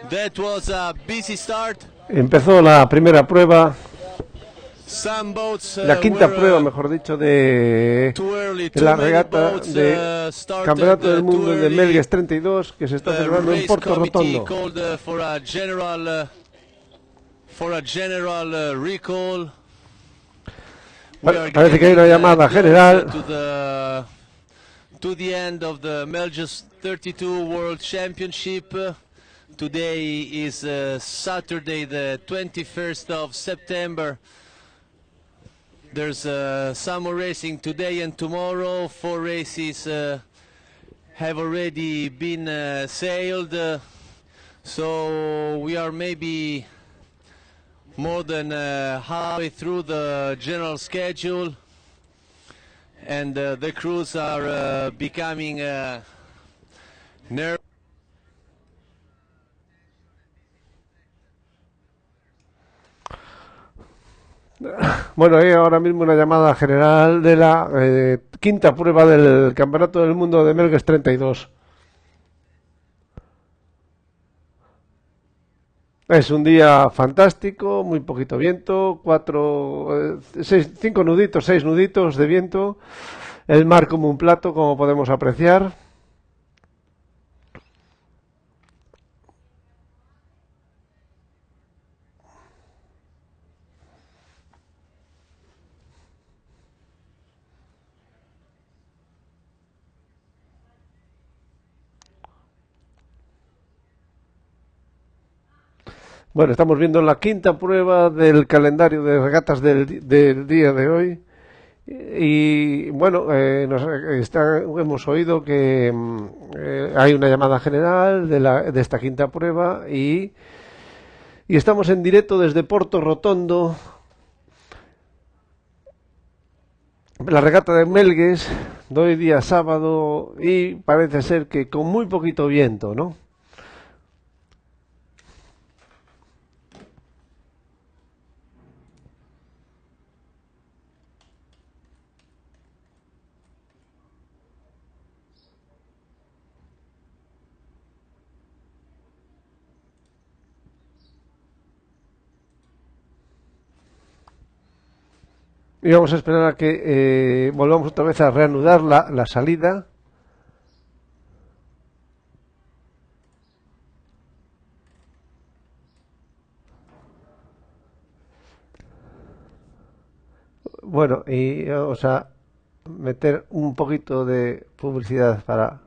That was a busy start. Empezó la primera prueba, Some boats, la quinta were, prueba, mejor dicho, de too early. la Too many regata boats, de started, Campeonato del too Mundo de early. Melgues 32, que se está The celebrando en race Porto committee Rotondo. called for a general recall. We are Parece que hay una getting llamada close, general. To the end of the Melgues 32 World Championship. Today is Saturday, the 21st of September. There's some more racing today and tomorrow. 4 races have already been sailed. So we are maybe more than halfway through the general schedule. And the crews are becoming nervous. Bueno, hay ahora mismo una llamada general de la quinta prueba del Campeonato del Mundo de Melgues 32. Es un día fantástico, muy poquito viento, 5 nuditos, 6 nuditos de viento, el mar como un plato, como podemos apreciar. Bueno, estamos viendo la quinta prueba del calendario de regatas del día de hoy. Y bueno, hemos oído que hay una llamada general de esta quinta prueba y estamos en directo desde Porto Rotondo, la regata de Melgues, de hoy día sábado, y parece ser que con muy poquito viento, ¿no? Y vamos a esperar a que volvamos otra vez a reanudar la salida. Bueno, y vamos a meter un poquito de publicidad para...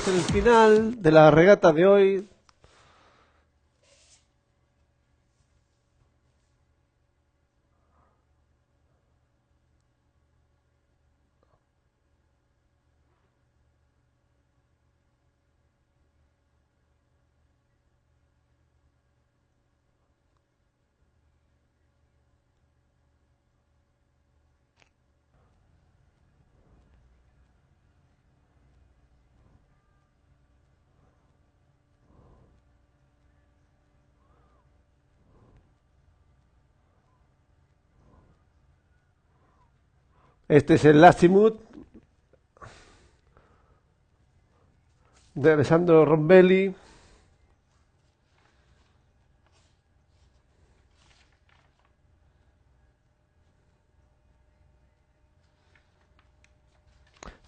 El final de la regata de hoy. Este es el Lastimut de Alessandro Rombelli.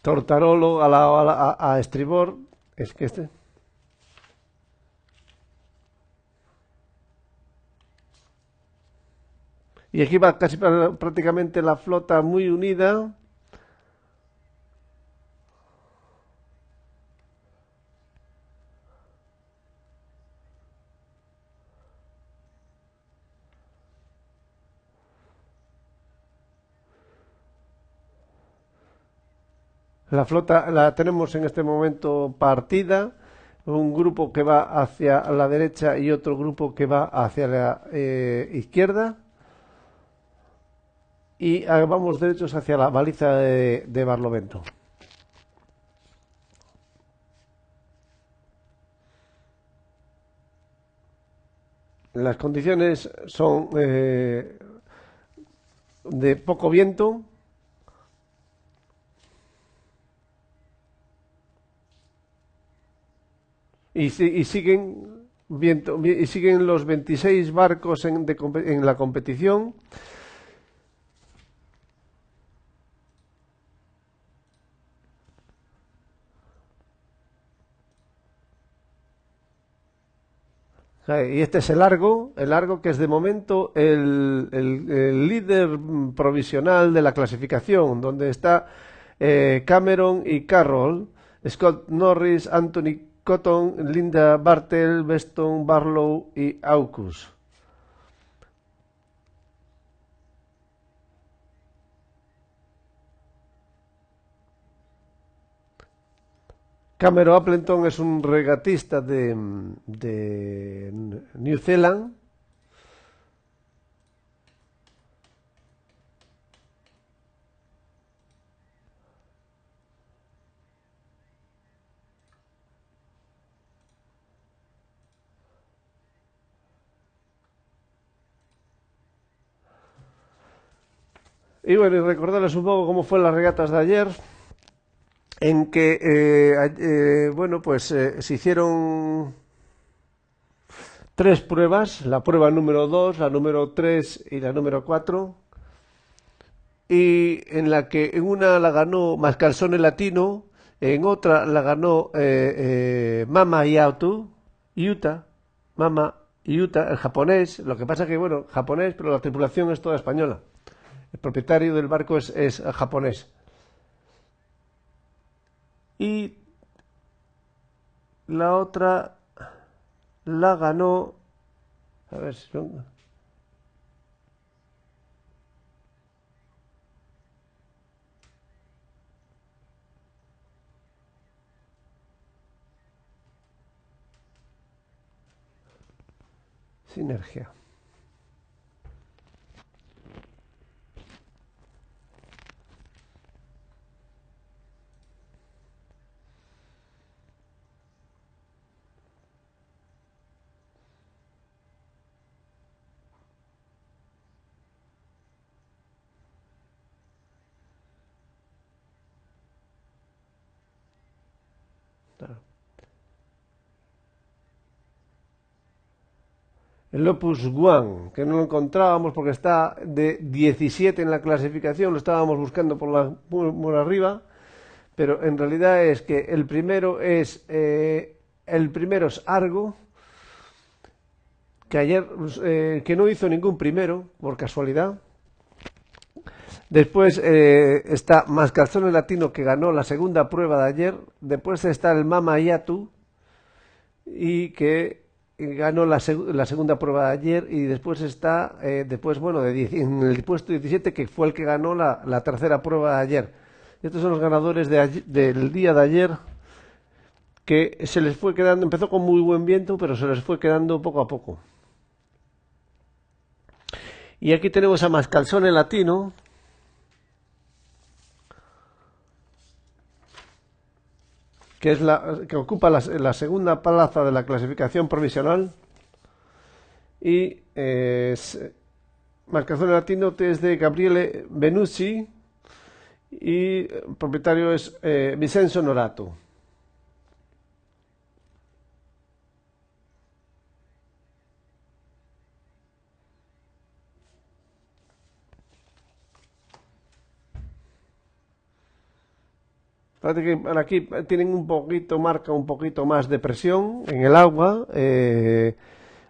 Tortarolo a estribor. Es que este. Y aquí va casi prácticamente la flota muy unida. La flota la tenemos en este momento partida. Un grupo que va hacia la derecha y otro grupo que va hacia la izquierda. Y vamos derechos hacia la baliza de Barlovento. Las condiciones son de poco viento. Y siguen los 26 barcos en la competición. Y este es el largo que es de momento el líder provisional de la clasificación, donde está Cameron y Carroll, Scott Norris, Anthony Cotton, Linda Bartel, Beston, Barlow y Aukus. Cameron Appleton es un regatista de New Zealand. Y bueno, y recordarles un poco cómo fue las regatas de ayer, en que, bueno, pues se hicieron 3 pruebas, la prueba número 2, la número 3 y la número 4, y en la que en una la ganó Mascalzone Latino, en otra la ganó Mama Yuta, el japonés. Lo que pasa que, bueno, japonés, pero la tripulación es toda española. El propietario del barco es japonés. Y la otra la ganó, a ver si son, Sinergia. El Opus One, que no lo encontrábamos porque está de 17 en la clasificación, lo estábamos buscando por arriba, pero en realidad es que el primero es Argo, que ayer que no hizo ningún primero, por casualidad. Después está Mascalzone Latino, que ganó la segunda prueba de ayer. Después está el Mama Yatu, y que ganó la segunda prueba de ayer. Y después está, bueno, en el puesto 17, que fue el que ganó la tercera prueba de ayer. Estos son los ganadores del día de ayer, que se les fue quedando, empezó con muy buen viento, pero se les fue quedando poco a poco. Y aquí tenemos a Mascalzone Latino, que ocupa la segunda plaza de la clasificación provisional. Y Mascalzone Latino es de Gabriele Benucci, y el propietario es Vincenzo Norato. Parece que aquí tienen un poquito, marca un poquito más de presión en el agua.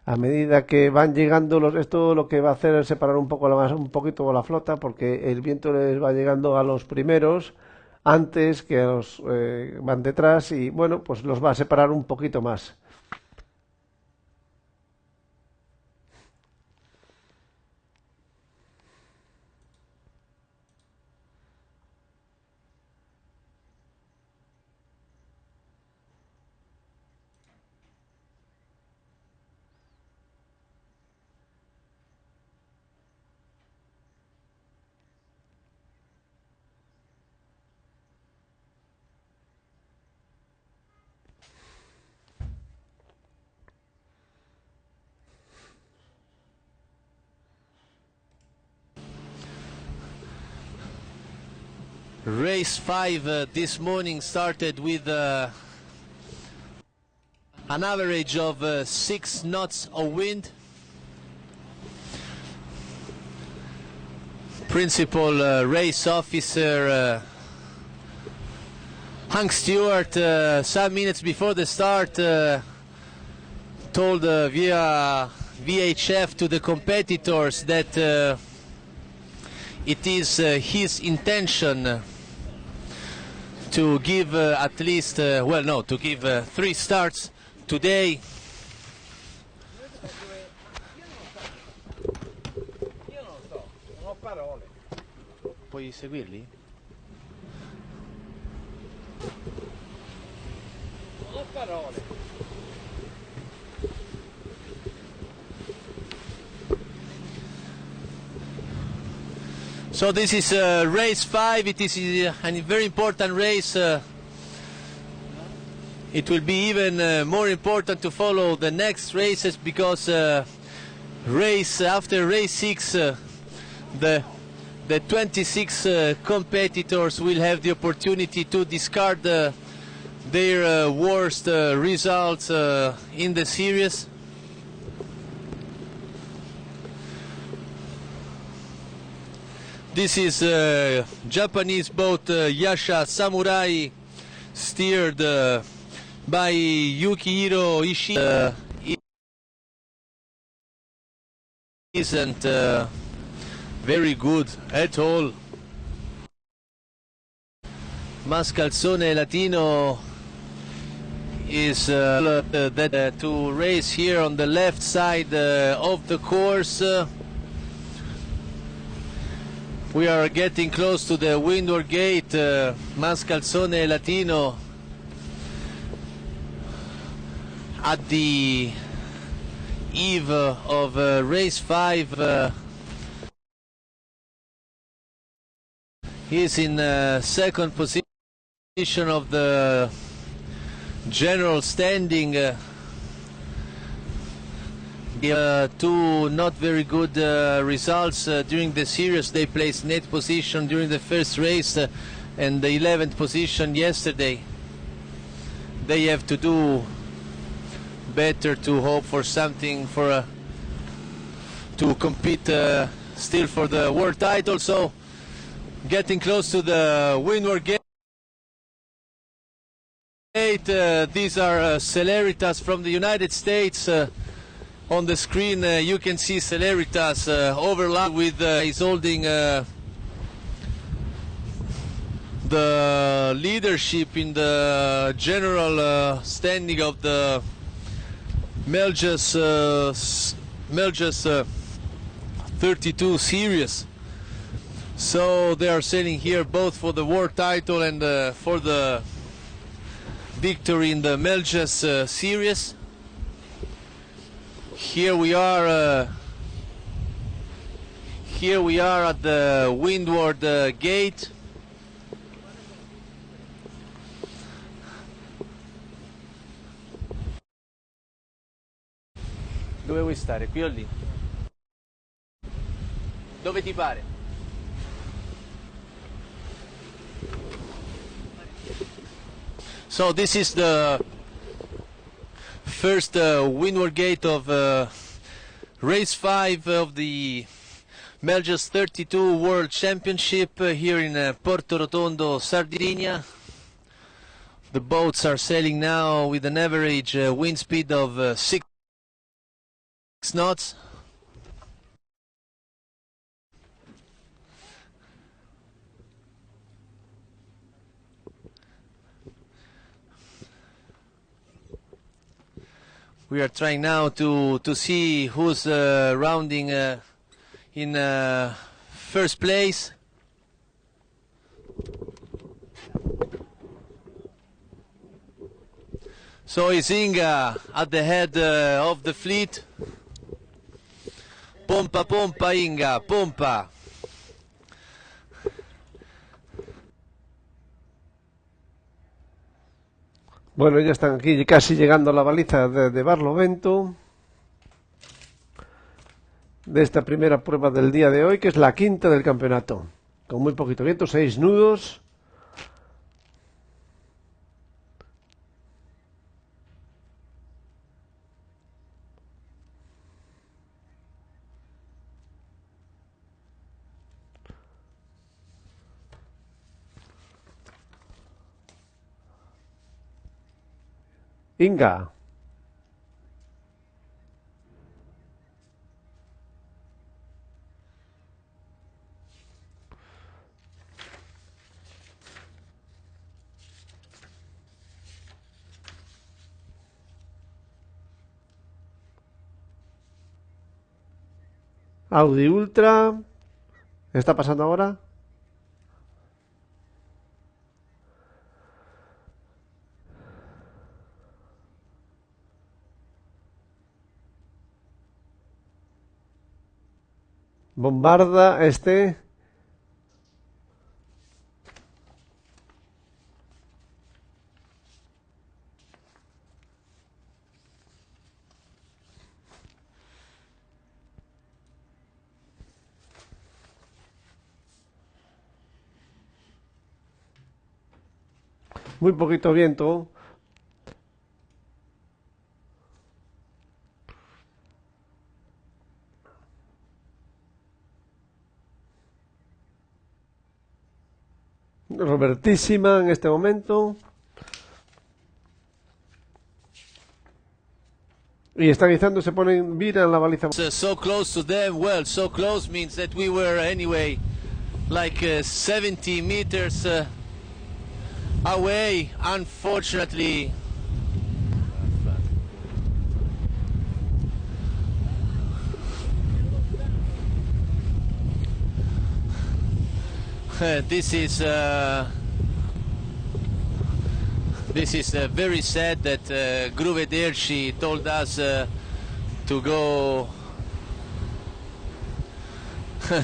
A medida que van llegando, esto lo que va a hacer es separar un poquito la flota, porque el viento les va llegando a los primeros antes que a los van detrás, y bueno, pues los va a separar un poquito más. Race 5 this morning started with an average of 6 knots of wind. Principal race officer Hank Stewart, some minutes before the start, told via VHF to the competitors that it is his intention to give at least, to give 3 starts today. Puoi seguirli? Non ho parole. So this is race 5. It is a very important race. It will be even more important to follow the next races, because after race 6, the 26 competitors will have the opportunity to discard their worst results in the series. This is Japanese boat Yasha Samurai, steered by Yukihiro Ishii. Isn't very good at all. Mascalzone Latino is to race here on the left side of the course. We are getting close to the windward gate. Mascalzone Latino at the eve of race 5 is in second position of the general standing. Two not very good results during the series. They placed in 8th position during the first race and the 11th position yesterday. They have to do better to hope for something, to compete still for the world title. So getting close to the windward gate. These are Celeritas from the United States. On the screen you can see Celeritas overlap with he's holding the leadership in the general standing of the Melgues 32 series. So they are sailing here both for the world title and for the victory in the Melgues series. Here we are at the windward gate. Dove vuoi stare? Qui o lì? Dove ti pare? So this is the first windward gate of race 5 of the Melgues 32 World Championship here in Porto Rotondo, Sardinia. The boats are sailing now with an average wind speed of 6 knots. We are trying now to see who's rounding in first place. So is Inga at the head of the fleet. Pompa, pompa, Inga, pompa. Bueno, ya están aquí casi llegando a la baliza de Barlovento, de esta primera prueba del día de hoy, que es la quinta del campeonato, con muy poquito viento, 6 nudos. Inga. Audi Ultra. ¿Está pasando ahora? Bombarda este. Muy poquito viento. Robertísima en este momento. Y están izando, se ponen, miran la baliza. So close to them. Well, so close means that we were anyway like 70 meters away, unfortunately. This is very sad that Gruvederci told us to go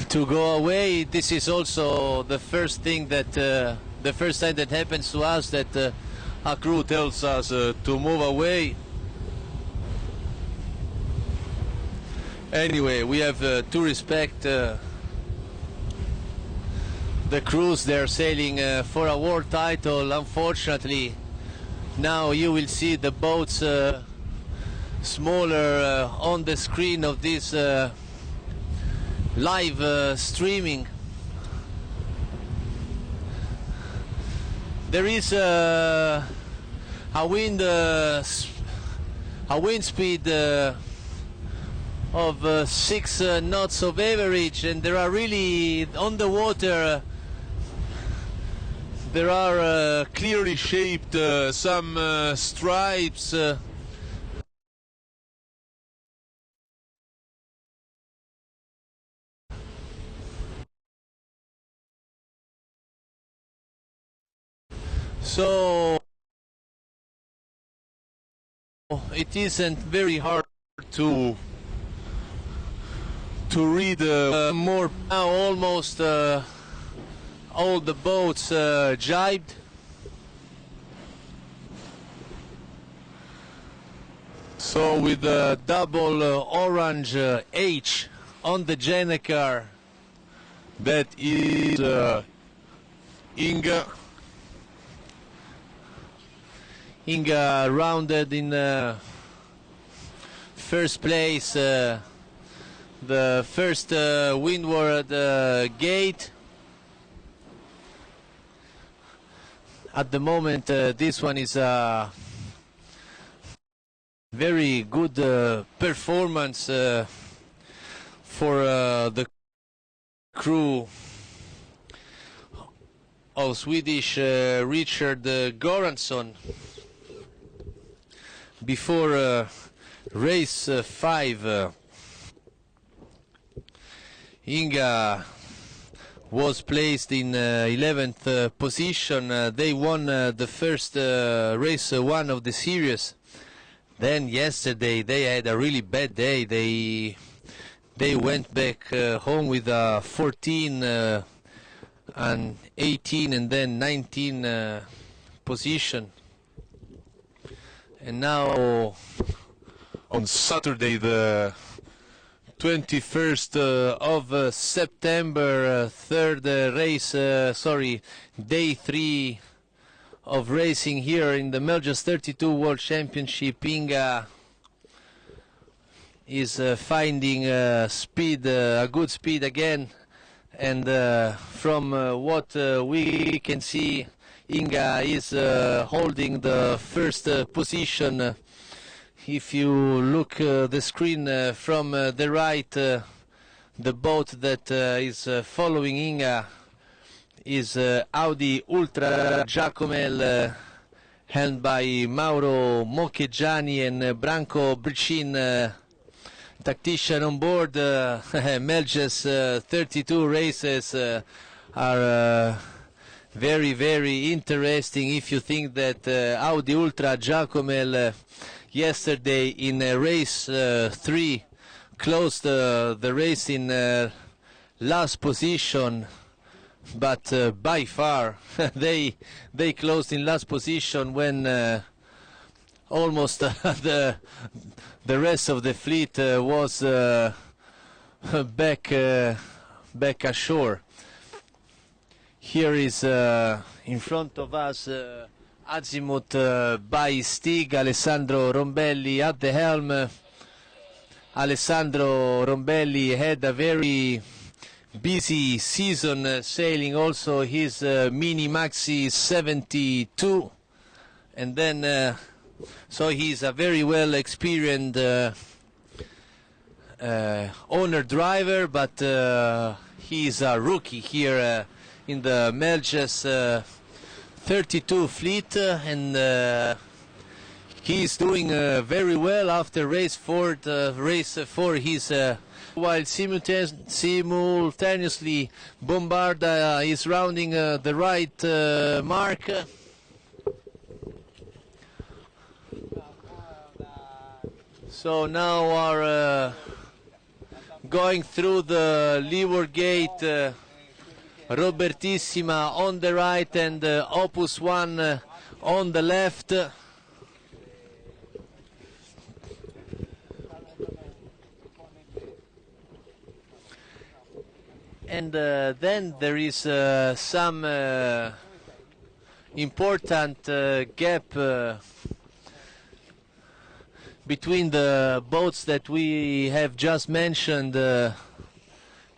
to go away. This is also the first thing that the first time that happens to us, that a crew tells us to move away. Anyway, we have to respect the crews. They're sailing for a world title. Unfortunately, now you will see the boats smaller on the screen of this live streaming. There is a wind speed of 6 knots of average, and there are really on the water. There are clearly shaped some stripes. So it isn't very hard to read more. Now almost all the boats jibed. So with the double orange H on the Genecar, that is Inga. Inga rounded in first place the first windward gate. At the moment, this one is a very good performance for the crew of Swedish Richard Goransson before race 5. Inga was placed in 11th position. They won the first race 1 of the series. Then yesterday they had a really bad day. They went back home with 14 and 18 and then 19 position. And now on Saturday the 21st of September, third race, day 3 of racing here in the Melgues 32 World Championship. Inga is finding speed, a good speed again, and from what we can see, Inga is holding the first position. If you look the screen from the right, the boat that is following Inga is Audi Ultra Giacomel, helmed by Mauro Moccheggiani and Branko Bricin, tactician on board. Melgues 32 races are very, very interesting. If you think that Audi Ultra Giacomel yesterday in race 3 closed the race in last position, but by far they closed in last position when almost the rest of the fleet was back ashore. Here is in front of us Azimuth by Stig, Alessandro Rombelli at the helm. Alessandro Rombelli had a very busy season sailing also his Mini Maxi 72, and then so he's a very well experienced owner driver, but he's a rookie here in the Melgues 32 fleet, and he's doing very well after race 4. He's while simultaneously Bombard is rounding the right mark. So now are going through the leeward gate. Robertissima on the right and Opus 1 on the left. And then there is some important gap between the boats that we have just mentioned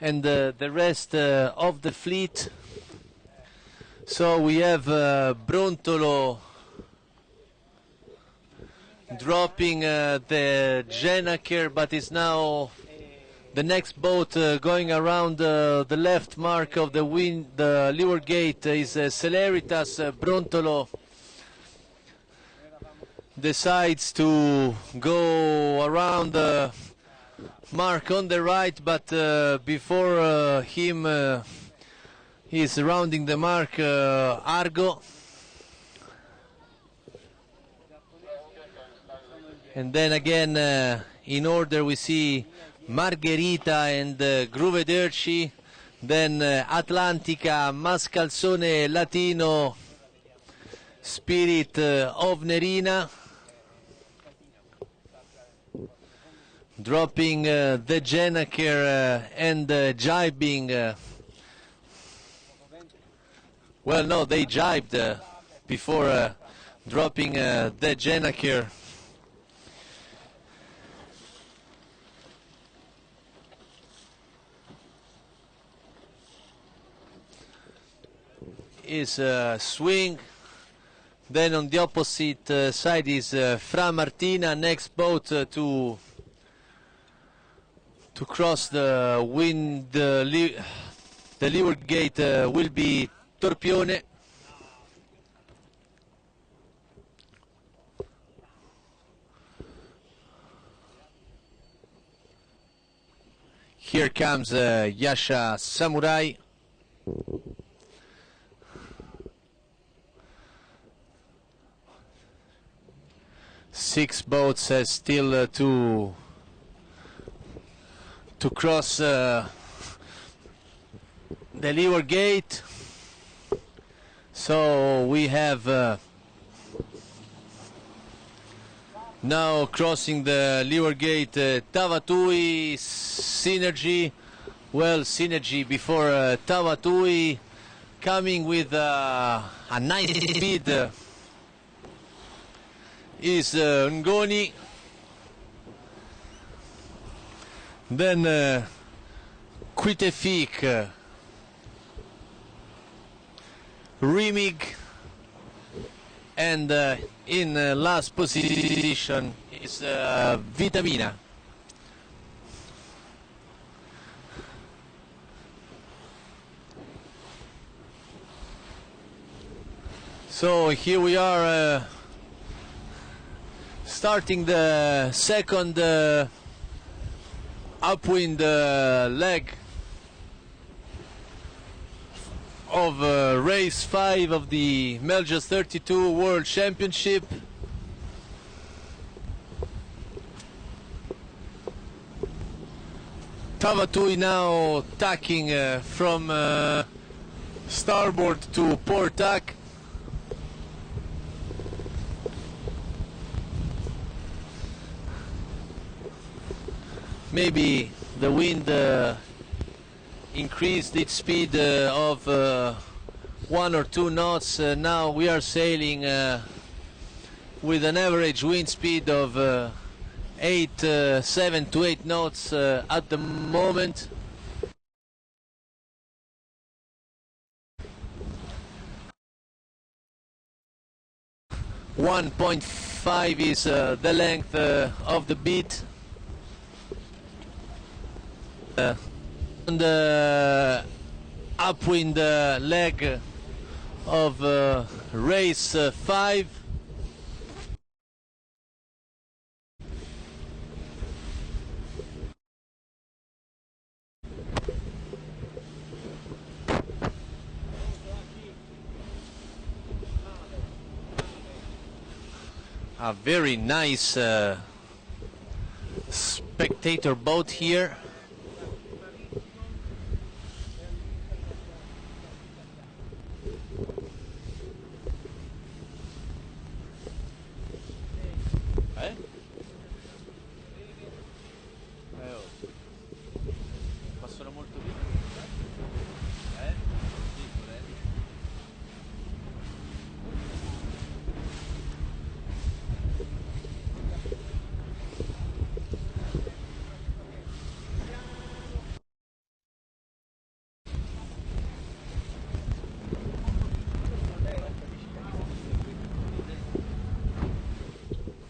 and the rest of the fleet. So we have Brontolo dropping the Genaker, but is now the next boat going around the left mark of the leeward gate is Celeritas. Brontolo decides to go around the mark on the right, but before him he's rounding the mark Argo, and then again in order we see Margherita and Gruvederci, then Atlantica, Mascalzone Latino, Spirit of Nerina, dropping the Genaker and jibing. Well, no, they jibed before dropping the Jenaker. Is swing. Then on the opposite side is Fra Martina. Next boat to cross the wind, the leeward gate will be Torpione. Here comes Yasha Samurai. Six boats still to cross the leeward gate. So we have now crossing the leeward gate Tavatui, Synergy. Well, Synergy before Tavatui, coming with a nice speed. Is Ngoni. Then Quitefik, Rimig, and in last position is Vitamina. So here we are starting the second upwind leg of race 5 of the Melgues 32 World Championship. Tavatui now tacking from starboard to port tack. Maybe the wind increased its speed of 1 or 2 knots. Now we are sailing with an average wind speed of 7 to 8 knots at the moment. .5 is the length of the beat. On the upwind leg of race 5. A very nice spectator boat here.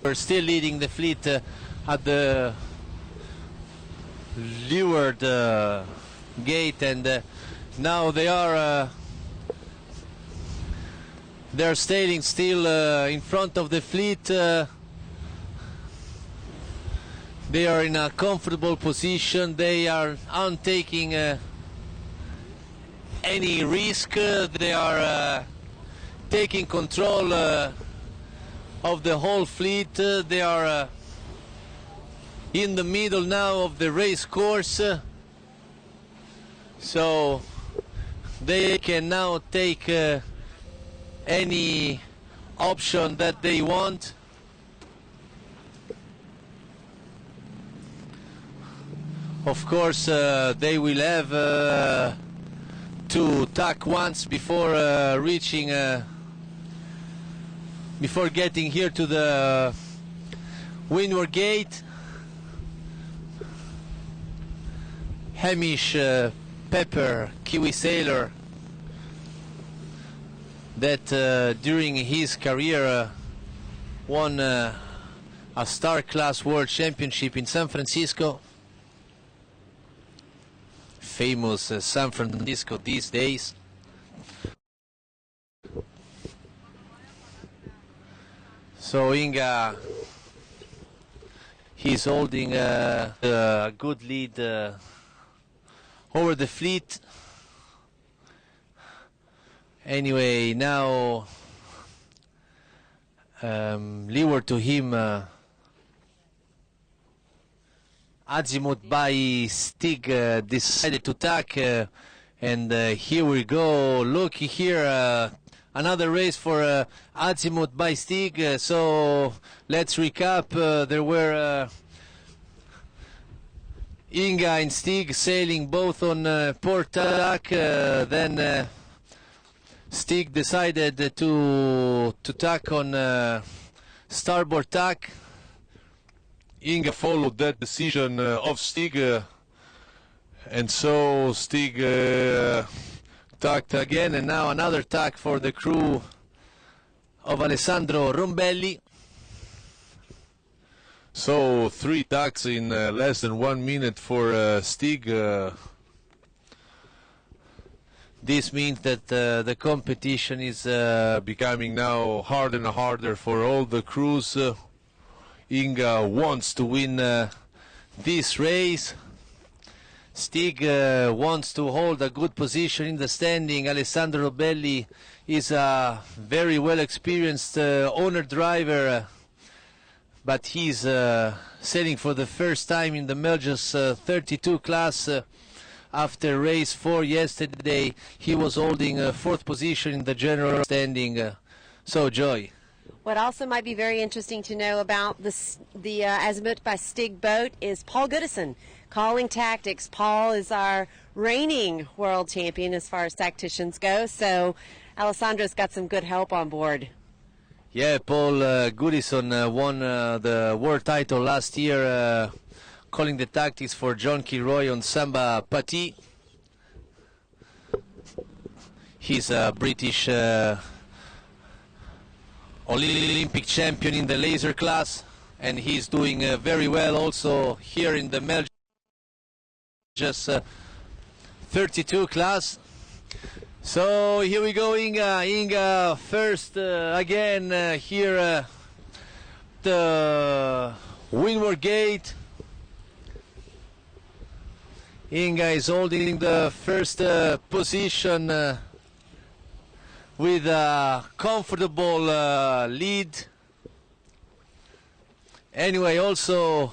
We're still leading the fleet at the leeward gate, and now they're staying still in front of the fleet. They are in a comfortable position. They aren't taking any risk. They are taking control of the whole fleet. They are in the middle now of the race course, so they can now take any option that they want. Of course, they will have to tack once before reaching before getting here to the windward gate. Hamish Pepper, Kiwi sailor, that during his career won a Star Class World Championship in San Francisco. Famous San Francisco these days. So Inga, he's holding a good lead over the fleet. Anyway, now leeward to him, azimuth by Stig decided to tack, and here we go. Look here, another race for azimuth by Stig. So let's recap. There were Inga and Stig sailing both on port tack. Then Stig decided to tack on starboard tack. Inga followed that decision of Stig, and so Stig tacked again, and now another tack for the crew of Alessandro Rombelli. So 3 tacks in less than 1 minute for Stig. This means that the competition is becoming now harder and harder for all the crews. Inga wants to win this race. Stig wants to hold a good position in the standing. Alessandro Rombelli is a very well experienced owner driver, but he's sailing for the first time in the Melgues 32 class. After race 4 yesterday, he was holding 4th position in the general standing. So, Joy. What also might be very interesting to know about the azimuth by Stig boat is Paul Goodison calling tactics. Paul is our reigning world champion as far as tacticians go, so Alessandro's got some good help on board. Yeah, Paul Goodison won the world title last year, calling the tactics for John Kilroy on Samba Pati. He's a British Olympic champion in the laser class, and he's doing very well also here in the Melgues 32 class. So here we go, Inga. Inga first again here the windward gate. Inga is holding the first position with a comfortable lead. Anyway, also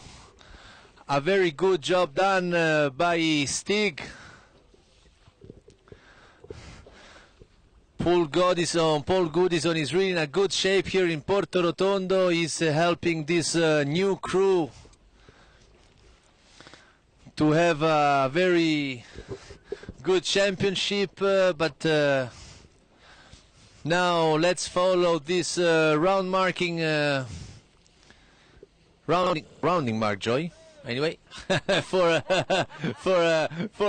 a very good job done by Stig. Paul Goodison is really in a good shape here in Porto Rotondo. He's helping this new crew to have a very good championship, but now let's follow this rounding mark, Joy. Anyway, for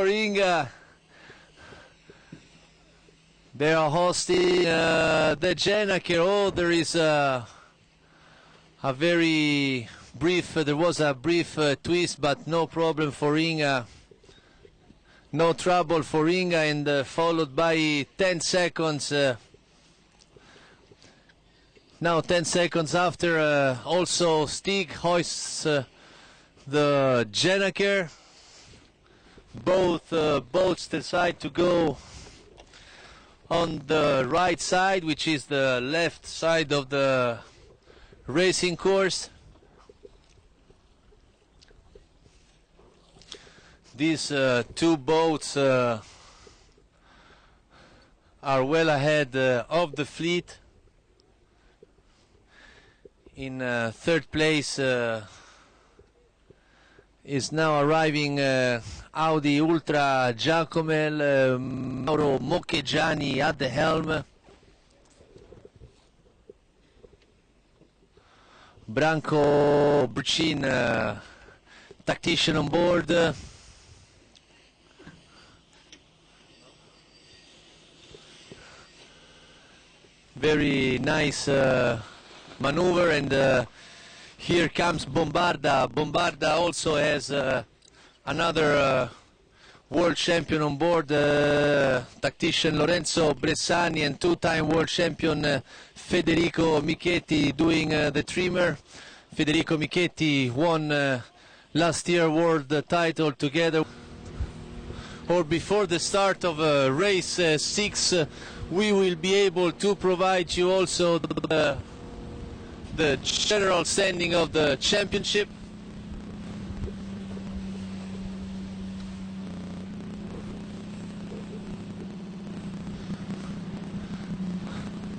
Inga, they are hosting the Jenaker. Oh, there is a very brief. There was a brief twist, but no problem for Inga. No trouble for Inga, and followed by 10 seconds. Now 10 seconds after, also Stig hoists the Jenaker. Both boats decide to go on the right side, which is the left side of the racing course. These 2 boats are well ahead of the fleet. In 3rd place is now arriving Audi Ultra Giacomel, Mauro Moccheggiani at the helm. Branko Brcin, tactician on board. Very nice maneuver, and here comes Bombarda. Bombarda also has another world champion on board, tactician Lorenzo Bressani, and two-time world champion Federico Michetti doing the trimmer. Federico Michetti won last year world title together. Or before the start of race 6, we will be able to provide you also the general standing of the championship.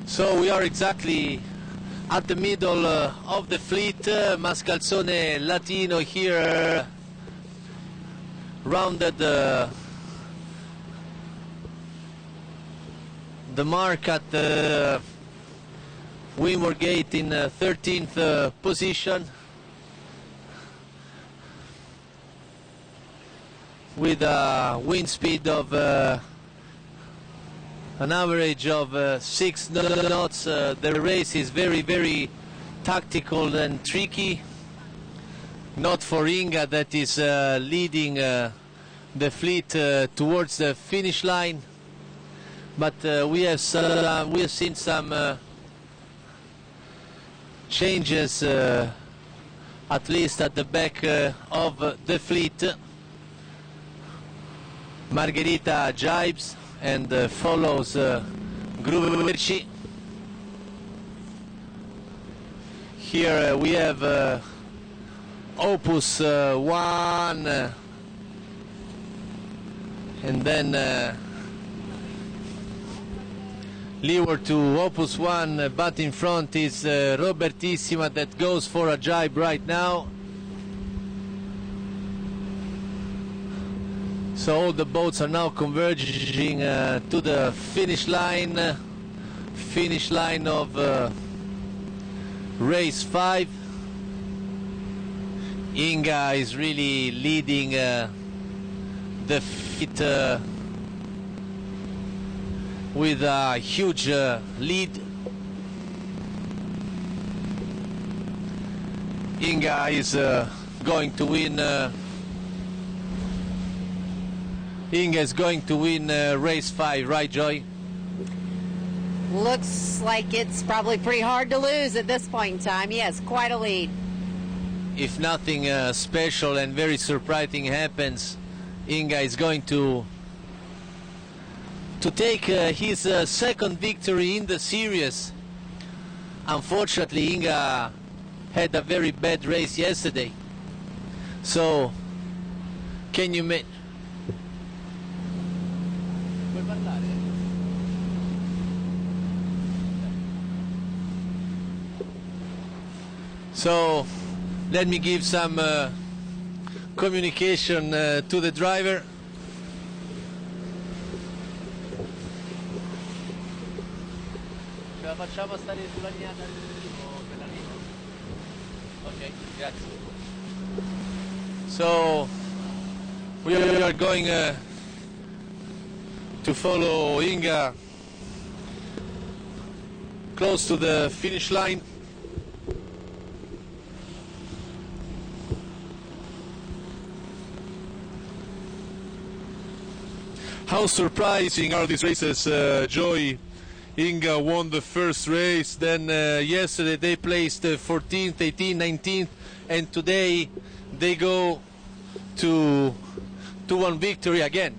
So we are exactly at the middle of the fleet. Mascalzone Latino here rounded the mark at the windward gate in 13th position, with a wind speed of an average of 6 knots. The race is very, very tactical and tricky. Not for Inga, that is leading the fleet towards the finish line. But we have seen some changes, at least at the back of the fleet. Margherita jibes and follows Gruberci. Here we have Opus 1, and then leeward to Opus 1, but in front is Robertissima that goes for a jibe right now. So all the boats are now converging to the finish line of race 5. Inga is really leading the fleet with a huge lead. Inga is going to win. Inga is going to win race 5, right, Joy? Looks like it's probably pretty hard to lose at this point in time. Yes, quite a lead. If nothing special and very surprising happens, Inga is going to take his second victory in the series. Unfortunately, Inga had a very bad race yesterday. So, can you make... So, let me give some communication to the driver. Okay, grazie. So, we are going to follow Inga close to the finish line. How surprising are these races, Joy? Inga won the first race, then yesterday they placed 14th, 18th, 19th, and today they go to one victory again.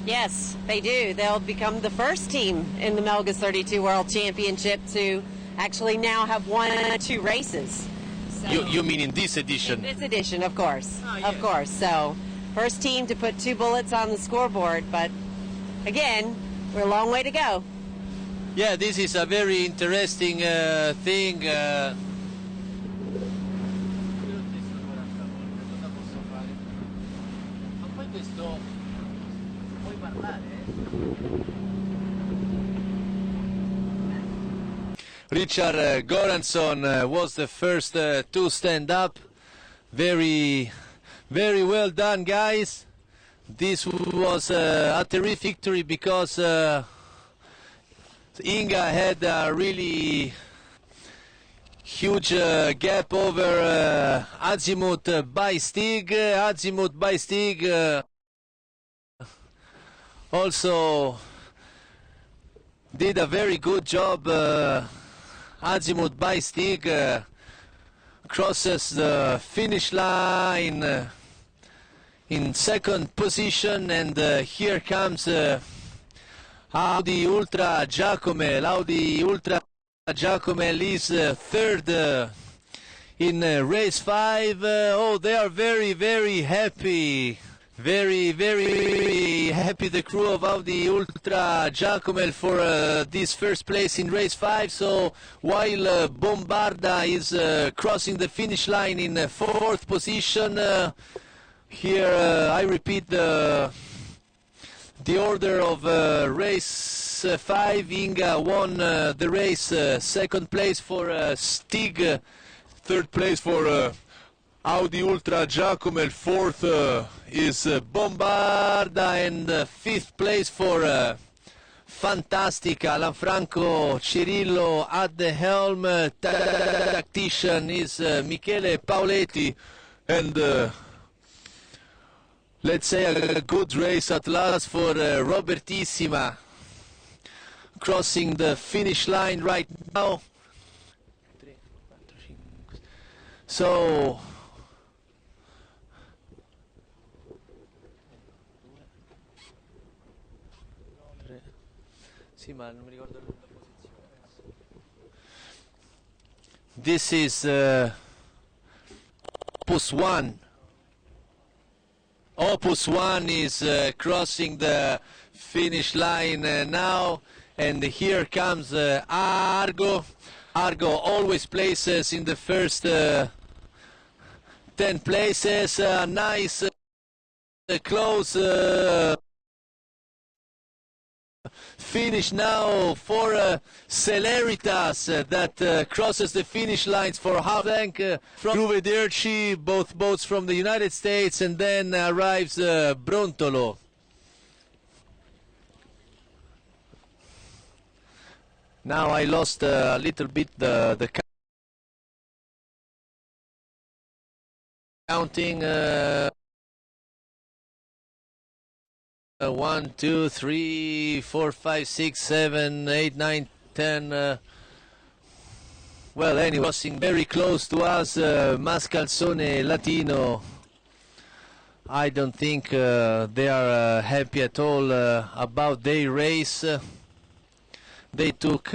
Yes, they do. They'll become the first team in the Melgues 32 World Championship to actually now have won 2 races. So, You mean in this edition? in this edition, of course. Ah, Of yes. course. So, first team to put 2 bullets on the scoreboard, but again, we're a long way to go. Yeah, this is a very interesting thing. Richard Goranson was the first to stand up. Very well done, guys. This was a terrific victory because Inga had a really huge gap over Azimut by Stig. Azimut by Stig also did a very good job. Azimut by Stig crosses the finish line in second position, and here comes Audi Ultra Giacomel. Audi Ultra Giacomel is third in race 5. Oh, they are very happy. Very happy, the crew of Audi Ultra Giacomel, for this first place in race 5. So while Bombarda is crossing the finish line in fourth position, here I repeat the order of race 5. Inga won the race, second place for Stig, third place for Audi Ultra Giacomel, fourth is Bombarda, and fifth place for Fantastica. Lanfranco Cirillo at the helm. Tactician is Michele Pauletti, and let's say a good race at last for Robertissima, crossing the finish line right now. So this is Opus 1. Opus 1 is crossing the finish line now, and here comes Argo. Argo always places in the first 10 places. Nice close finish now for Celeritas that crosses the finish lines for Havlank from Arrivederci, both boats from the United States, and then arrives Brontolo. Now I lost a little bit the counting. 1, 2, 3, 4, 5, 6, 7, 8, 9, 10. Well, anyway, crossing very close to us, Mascalzone Latino. I don't think they are happy at all about their race. They took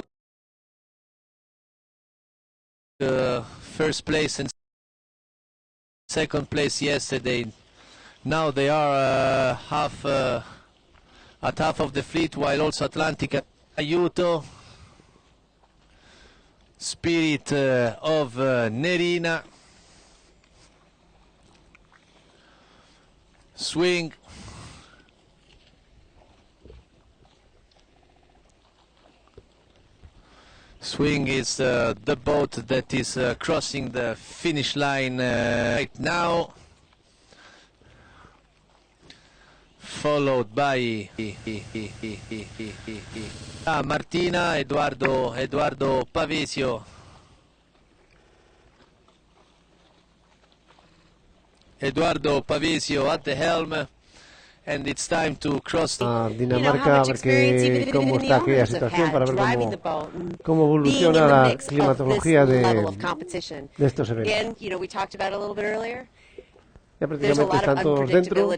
first place and second place yesterday. Now they are at half of the fleet, while also Atlantica, Aiuto, Spirit of Nerina, Swing, Swing is the boat that is crossing the finish line right now, followed by Martina, Eduardo Pavesio. Eduardo Pavesio at the helm, and it's time to cross Dinamarca, perché cómo está aquella situación, para ver cómo evoluciona la climatología de estos eventos. Ya prácticamente están todos dentro.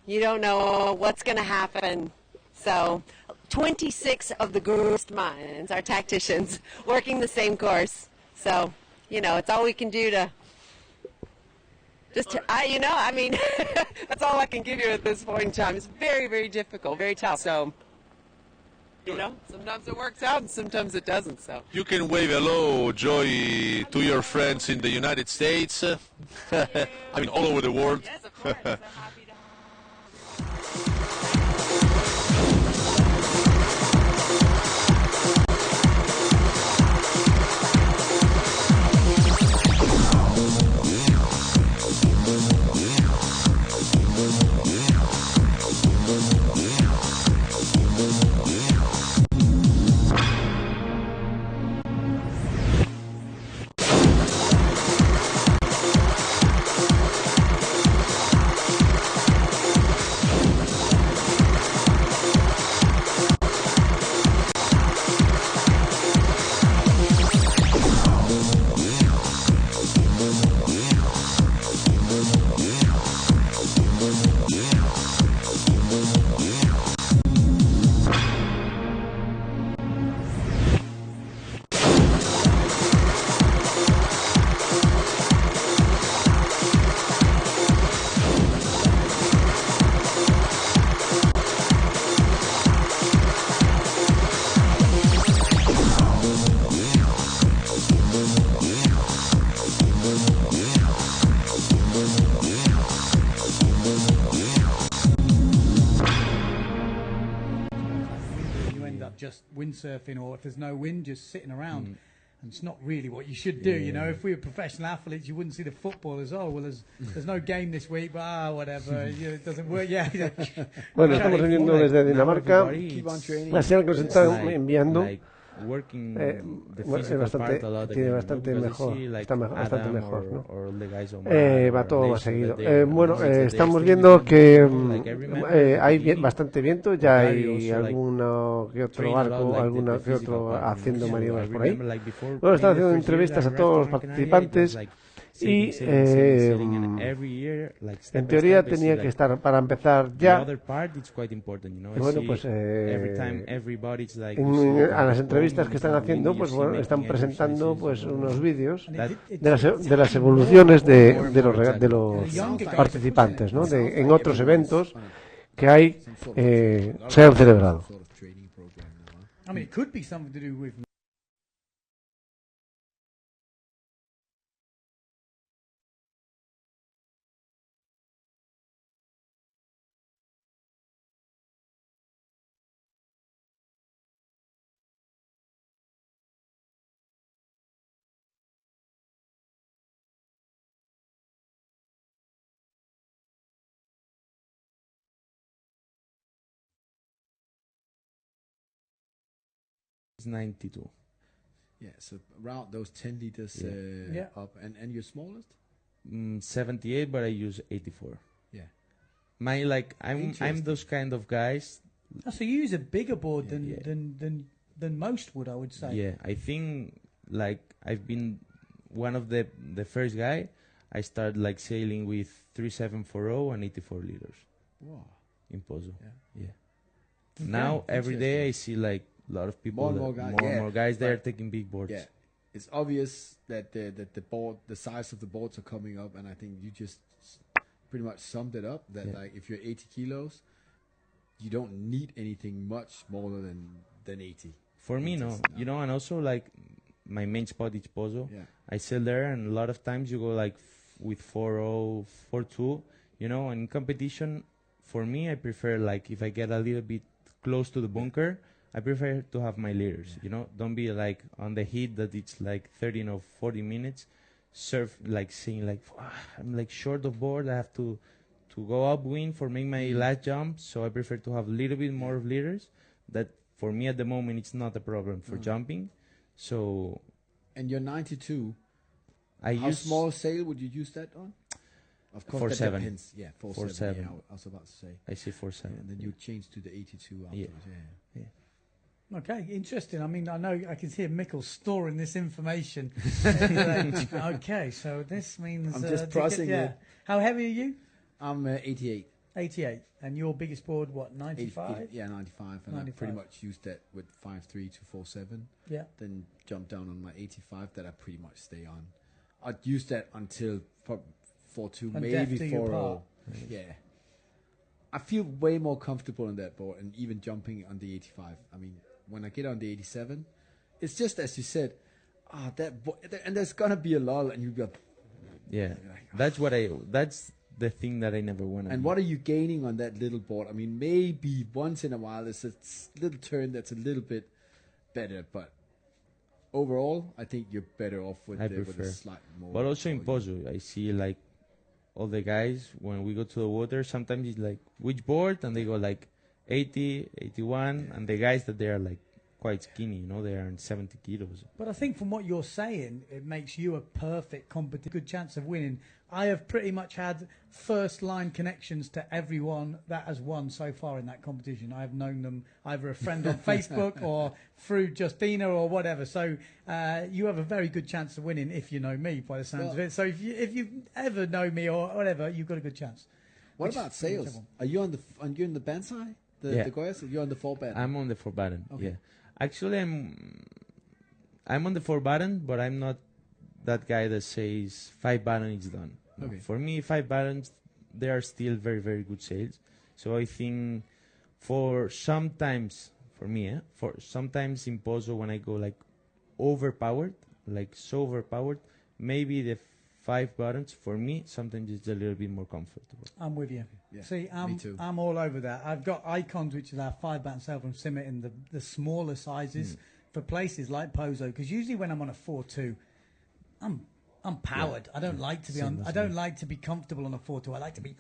You don't know what's going to happen. So 26 of the group's minds are tacticians working the same course. So, you know, it's all we can do to just, I mean, that's all I can give you at this point in time. It's very difficult, very tough. So, you know, sometimes it works out and sometimes it doesn't. So you can wave hello, Joy, to your friends in the United States. I mean, all over the world. Yes, of course. I'm happy to windsurfing, or if there's no wind, just sitting around. And it's not really what you should do, you know. If we were professional athletes, you wouldn't see the footballers. Oh, well, there's no game this week, but whatever, it doesn't work. Bueno, estamos viniendo desde Dinamarca. Así que nos están enviando. Es bastante, tiene bastante mejor, está bastante mejor, ¿no? Va todo más seguido. Bueno, estamos viendo que hay bastante viento, ya hay alguno que otro barco, alguno que otro haciendo maniobras por ahí. Bueno, están haciendo entrevistas a todos los participantes. Y en teoría tenía que estar para empezar ya. Y bueno, pues a las entrevistas que están haciendo, pues bueno, están presentando pues unos vídeos de las evoluciones de los participantes, ¿no? En otros eventos que se han celebrado. It's 92. Yeah, so around those 10 liters up. And your smallest? 78, but I use 84. Yeah. I'm those kind of guys. Oh, so you use a bigger board than most would, I would say. Yeah, I think I've been one of the first guy. I started sailing with 3740 and 84 liters. Wow. In Pozo. Yeah. Okay. Now every day I see a lot of people, more guys there taking big boards. Yeah, it's obvious that the size of the boards are coming up, and I think you just pretty much summed it up. That if you're 80 kilos, you don't need anything much more than 80. For me, no. You know, and also my main spot is Pozo. Yeah. I sail there, and a lot of times you go with 4.0, 4.2. You know, and in competition, for me, I prefer if I get a little bit close to the bunker. I prefer to have my leaders, you know. Don't be on the heat that it's 13 or 40 minutes. Surf saying I'm short of board. I have to go upwind for making my last jump. So I prefer to have a little bit more of leaders. That for me at the moment it's not a problem for jumping. So. And you're 92. How small sail would you use that on? Of course, 4.7. Depends. Yeah, 4.7. Yeah, I was about to say. I say 4.7. And then you change to the 82 afterwards. Yeah. Okay, interesting. I mean, I can see Mikkel storing this information. Okay, so this means... I'm just processing it. How heavy are you? I'm 88. 88. And your biggest board, what, 95? Yeah, 95. And 95. I pretty much used that with 5.3 to 4.7. Yeah. Then jump down on my 85 that I pretty much stay on. I'd use that until 4.2, maybe 4.0. Yeah. I feel way more comfortable on that board, and even jumping on the 85. I mean, when I get on the 87, it's just as you said, and there's gonna be a lull, and you'll be like, that's the thing that I never want to. And what are you gaining on that little board? I mean, maybe once in a while there's a little turn that's a little bit better, but overall, I think you're better off with a slight more. But also in Pozo, I see all the guys when we go to the water. Sometimes it's which board, and they go 80, 81, and the guys that they are quite skinny, you know, they are 70 kilos. But I think from what you're saying, it makes you a perfect good chance of winning. I have pretty much had first line connections to everyone that has won so far in that competition. I have known them either a friend on Facebook or through Justina or whatever. So you have a very good chance of winning if you know me, by the sounds of it. So if you ever know me or whatever, you've got a good chance. What about sails? Are you on the band side? The Goyas? You're on the 4-band? I'm on the 4-band, yeah. Actually, I'm on the 4-band, but I'm not that guy that says 5-band is done. No. Okay. For me, 5-bands, they are still very, very good sails. So I think sometimes in Pozo when I go overpowered, so overpowered, maybe the 5 buttons, for me, sometimes it's a little bit more comfortable. I'm with you. Yeah, See, me too. I'm all over that. I've got icons, which is our 5-batten sail from Simmet in the smaller sizes for places like Pozo. Because usually when I'm on a 4-2, I'm powered. I don't like to be on. I don't like to be comfortable on a 4-2. I like to be.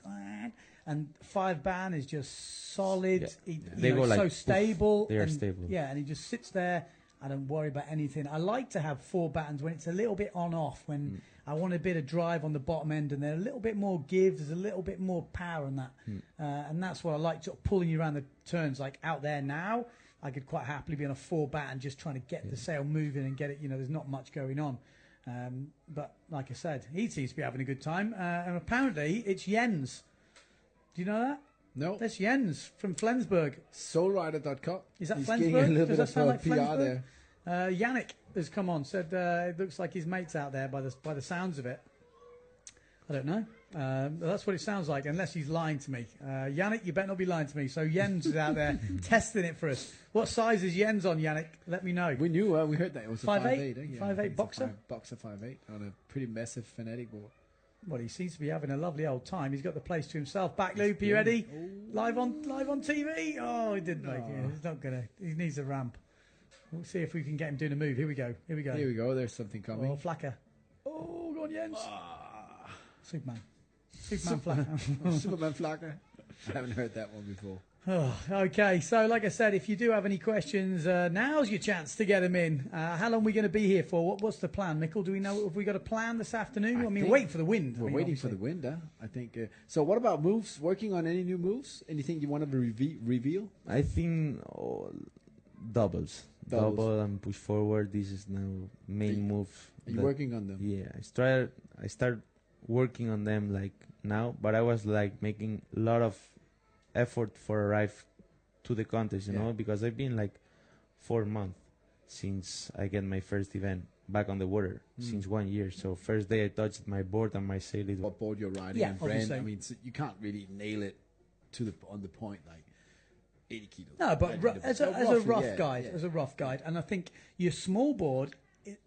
And 5-batten is just solid. Yeah. They go like so stable. They are stable. Yeah, and he just sits there. I don't worry about anything. I like to have 4 battens when it's a little bit on-off, when I want a bit of drive on the bottom end and they're a little bit more give, there's a little bit more power in that. And that's what I like, sort of pulling you around the turns. Like out there now, I could quite happily be on a 4-batten just trying to get the sail moving and get it, there's not much going on. But like I said, he seems to be having a good time. And apparently it's Jens. Do you know that? No. That's Jens from Flensburg. Soulrider.com. Is that He's Flensburg? getting a little Does bit that of sound like PR Flensburg? there. Yannick has come on, said it looks like his mate's out there by the sounds of it. I don't know. That's what it sounds like, unless he's lying to me. Yannick, you better not be lying to me. So Jens is out there testing it for us. What size is Jens on, Yannick? Let me know. We knew, we heard that it was a 5'8". 5'8" boxer? Boxer 5'8" on a pretty massive Fanatic board. Well, he seems to be having a lovely old time. He's got the place to himself. Back loop, you ready? Live on TV. Oh, he didn't make it. He's not gonna. He needs a ramp. We'll see if we can get him doing a move. Here we go. Here we go. There's something coming. Oh, Flacker. Oh, go on, Jens. Superman Flacker. Superman Flacker. I haven't heard that one before. Oh, okay, so like I said, if you do have any questions, now's your chance to get them in. How long are we going to be here for? What's the plan, Mikkel? Do we know? Have we got a plan this afternoon? I mean, wait for the wind. We're waiting for the wind, I think. So what about moves? Working on any new moves? Anything you want to reveal? I think doubles. Double and push forward. This is now main move. Are you working on them? Yeah, I start working on them like now, but I was like making a lot of effort for arrive to the contest, you know, because I've been like 4 months since I get my first event back on the water, since 1 year. So first day I touched my board and my sail. What board you're riding and brand. I mean, so you can't really nail it on the point like 80 kilos. No, but as a rough guide, and I think your small board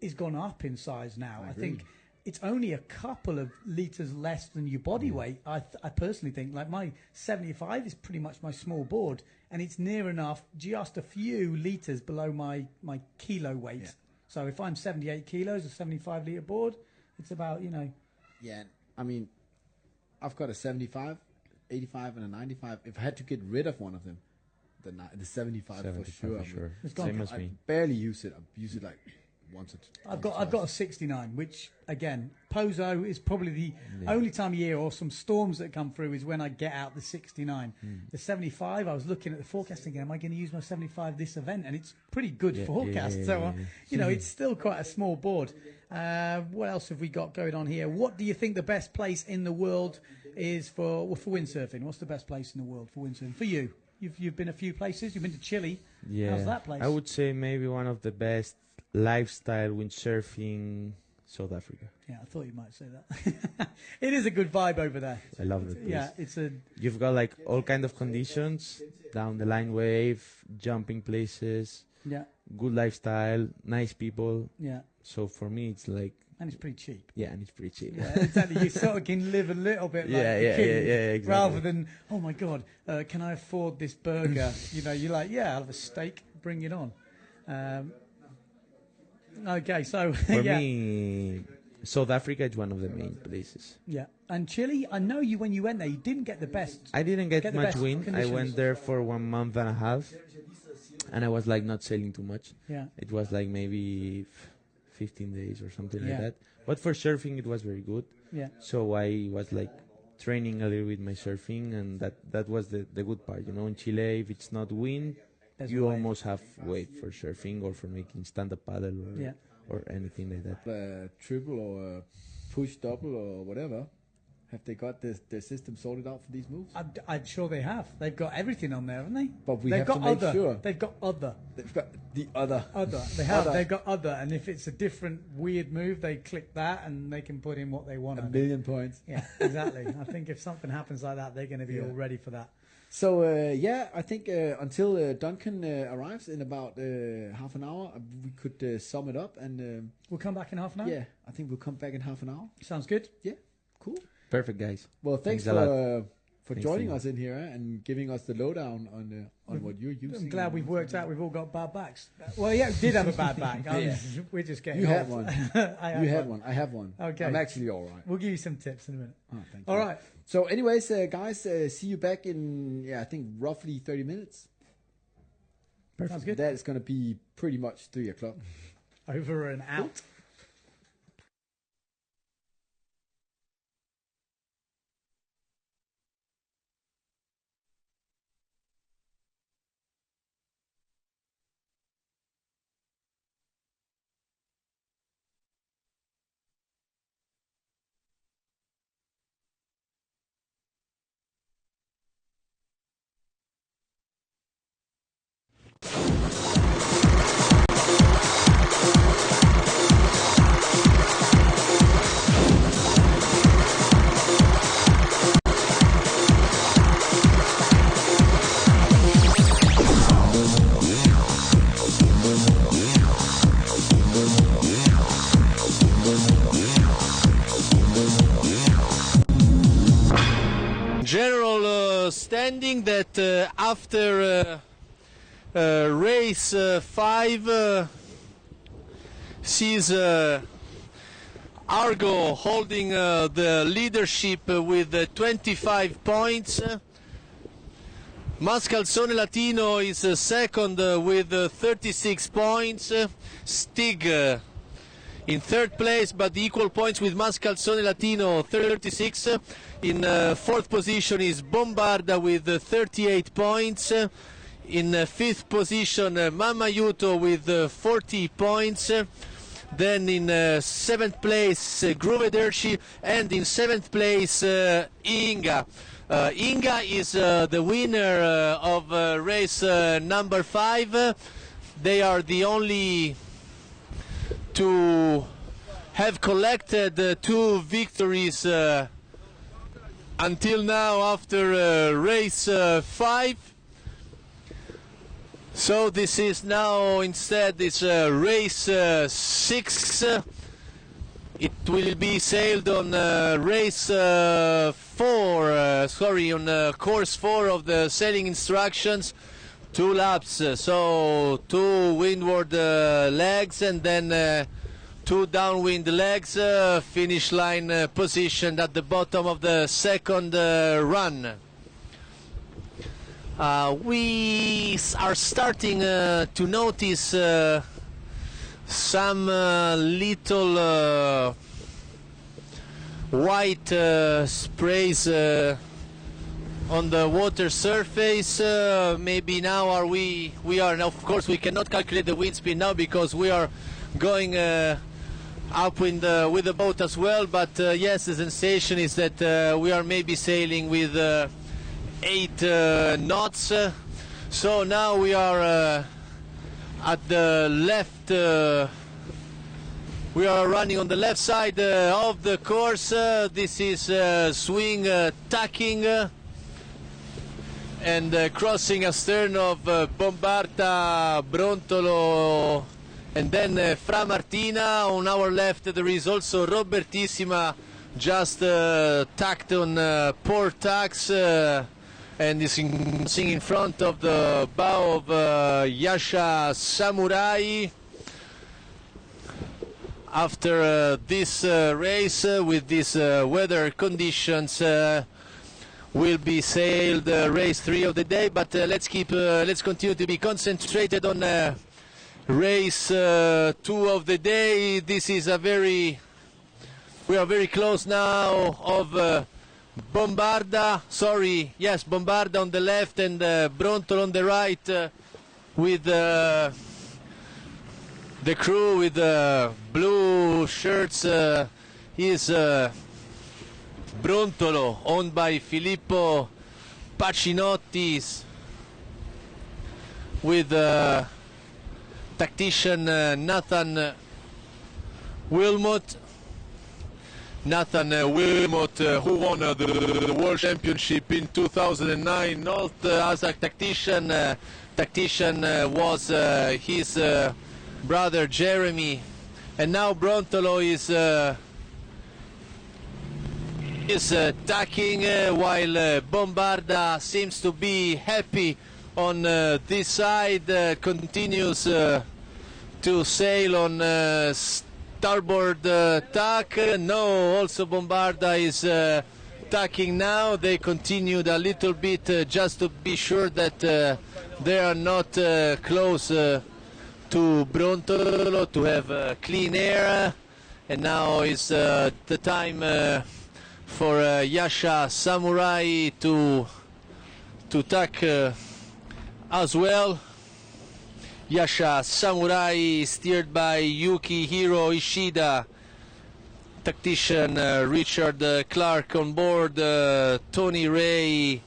is gone up in size now. I think it's only a couple of litres less than your body weight. I personally think, like my 75 is pretty much my small board, and it's near enough, just a few litres below my kilo weight. Yeah. So if I'm 78 kilos, a 75 litre board, it's about, Yeah, I mean, I've got a 75, 85, and a 95. If I had to get rid of one of them, the 75 for sure. It's gone. Same as me. I barely use it. I use it like once or twice. I've got a 69, which again, Pozo is probably the only time of year, or some storms that come through, is when I get out the 69. The 75, I was looking at the forecast thinking, am I going to use my 75 this event? And it's pretty good forecast. So, it's still quite a small board. What else have we got going on here? What do you think the best place in the world is for windsurfing? What's the best place in the world for windsurfing for you? You've been a few places. You've been to Chile. Yeah. How's that place? I would say maybe one of the best lifestyle windsurfing, South Africa. Yeah, I thought you might say that. It is a good vibe over there. I love it. Yeah, You've got like all kind of conditions, down the line wave, jumping places. Yeah. Good lifestyle, nice people. Yeah. So for me, it's like. And it's pretty cheap. Yeah, and it's pretty cheap. Yeah, exactly. You sort of can live a little bit like a king, exactly. rather than, oh my God, can I afford this burger? You're like, yeah, I'll have a steak, bring it on. Okay, so for me, South Africa is one of the main places. Yeah, and Chile, I know when you went there, you didn't get the best. I didn't get much wind. Conditions. I went there for 1 month and a half, and I was like not sailing too much. Yeah, it was like maybe 15 days or something like that. But for surfing, it was very good. Yeah. So I was like training a little bit my surfing, and that was the good part. In Chile, if it's not wind, you almost have wave for surfing or for making stand-up paddle or anything like that. A triple or a push double or whatever. Have they got their system sorted out for these moves? I'm sure they have. They've got everything on there, haven't they? But they've got to make sure. They've got other. They've got the other. They have. They've got other. And if it's a different weird move, they click that and they can put in what they want. A million points. Yeah, exactly. I think if something happens like that, they're going to be all ready for that. So yeah, I think until Duncan arrives in about half an hour, we could sum it up, and We'll come back in half an hour. yeah, I think we'll come back in half an hour. Sounds good. Yeah, cool. Perfect, guys. Well, thanks a lot. for Thanks joining to you. us in here and giving us the lowdown on what you're using. I'm glad we've worked out we've all got bad backs. Well, yeah, we did have a bad back. We're just getting. You had old. one. I had You had one. I have one. Okay. I'm actually all right. We'll give you some tips in a minute. Oh, thank All you. right. So, anyways, guys, see you back in I think roughly 30 minutes. Sounds good. That is going to be pretty much 3 o'clock. Over and out. General standing that after race 5 sees Argo holding the leadership with 25 points. Mascalzone Latino is second with 36 points. Stig in third place, but equal points with Mascalzone Latino, 36. In fourth position is Bombarda with 38 points. In fifth position, Mamayuto with 40 points. Then in seventh place, Gruvederci, and in seventh place, Inga. Inga is the winner of race number 5. They are the only to have collected 2 victories until now after race 5. So this is now instead this race 6. It will be sailed on race 4, on course 4 of the sailing instructions. 2 laps, so 2 windward legs and then 2 downwind legs, finish line positioned at the bottom of the second run. We are starting to notice some little white sprays on the water surface. Maybe now we are, of course we cannot calculate the wind speed now because we are going up with the boat as well, but yes, the sensation is that we are maybe sailing with 8 knots. So now we are at the left, we are running on the left side of the course. This is swing tacking and crossing astern of Bombarda, Brontolo, and then Fra Martina. On our left there is also Robertissima, just tacked on port tacks, and is in front of the bow of Yasha Samurai. After this race with these weather conditions, will be sailed race 3 of the day, but let's continue to be concentrated on race 2 of the day. This is we are very close now of Bombarda, Bombarda on the left and Brontolo on the right, with the crew with blue shirts is Brontolo, owned by Filippo Pacinotti, with tactician Nathan Wilmot. Nathan Wilmot, who won the World Championship in 2009, not as a tactician. Tactician was his brother Jeremy, and now Brontolo is tacking while Bombarda seems to be happy on this side, continues to sail on starboard tack. No, also Bombarda is tacking now. They continued a little bit just to be sure that they are not close to Brontolo, to have clean air. And now is the time for Yasha Samurai to tack as well. Yasha Samurai steered by Yukihiro Ishida, tactician Richard Clark on board, Tony Ray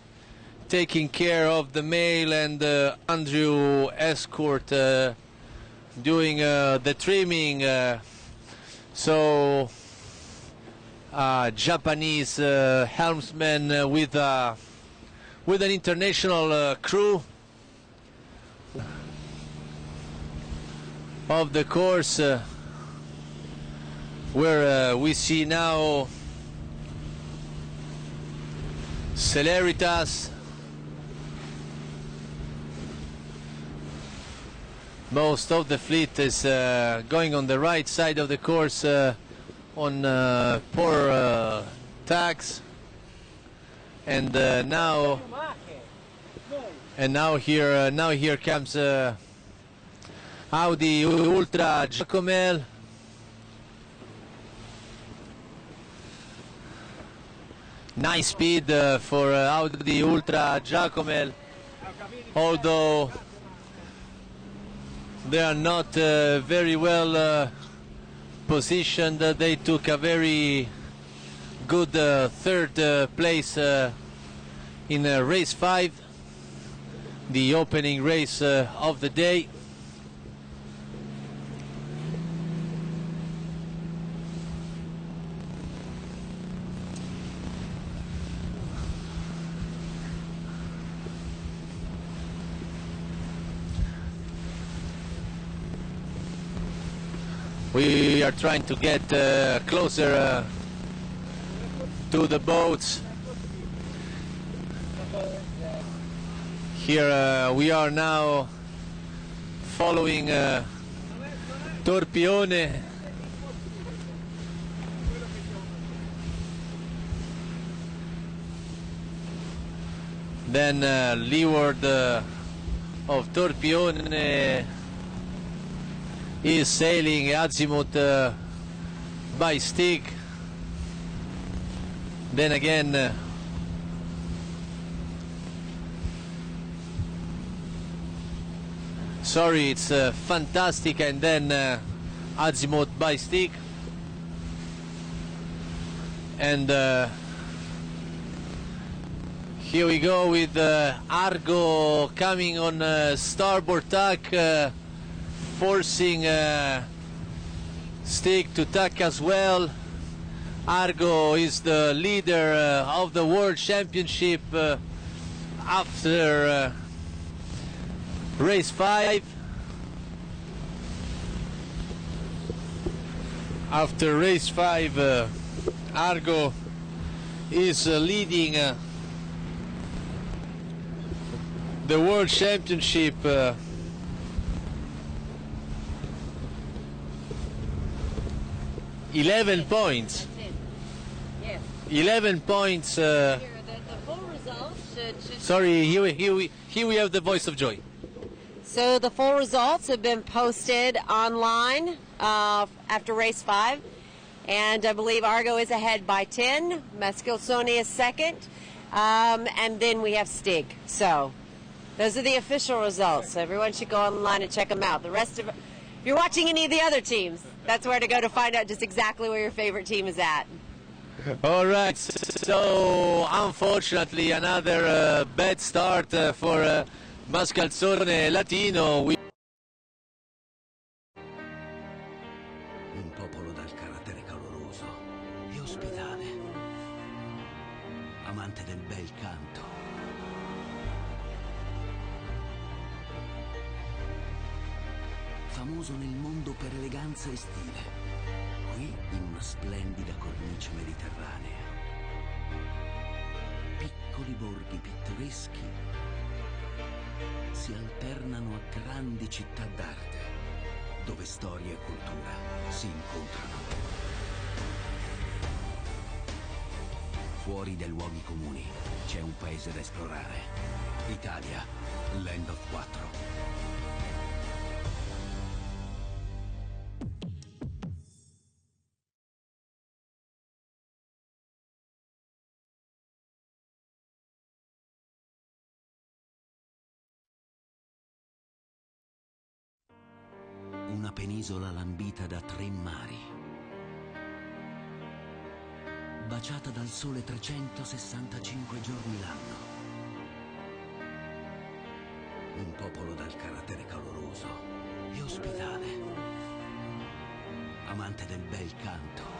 taking care of the male, and Andrew Escort doing the trimming. So Japanese helmsman with an international crew of the course, where we see now Celeritas. Most of the fleet is going on the right side of the course on poor tacks, and now here comes Audi Ultra Giacomel. Nice speed for Audi Ultra Giacomel, although they are not very well positioned. They took a very good third place in race 5, the opening race of the day. We are trying to get closer to the boats. Here we are now following Torpione. Then leeward of Torpione is sailing azimuth by stick. Then again sorry, it's fantastic, and then azimuth by stick. And here we go with Argo coming on starboard tack, forcing stick to tack as well. Argo is the leader of the World Championship after race 5. After race 5, Argo is leading the World Championship. 11 points. Yes. 11 points. The full results should Sorry, here we have the voice of joy. So the full results have been posted online after race 5, and I believe Argo is ahead by 10. Mascalzone is second, and then we have Stig. So those are the official results. Everyone should go online and check them out. The rest of, if you're watching any of the other teams, that's where to go to find out just exactly where your favorite team is at. All right, so unfortunately another bad start for Mascalzone Latino. Un popolo dal carattere caloroso e ospitale. amante del bel canto. Famoso nel mondo per eleganza e stile, qui in una splendida cornice mediterranea. Piccoli borghi pittoreschi si alternano a grandi città d'arte, dove storia e cultura si incontrano. Fuori dai luoghi comuni c'è un paese da esplorare. Italia, Land of 4. Una penisola lambita da 3 mari, baciata dal sole 365 giorni l'anno. Un popolo dal carattere caloroso e ospitale, amante del bel canto.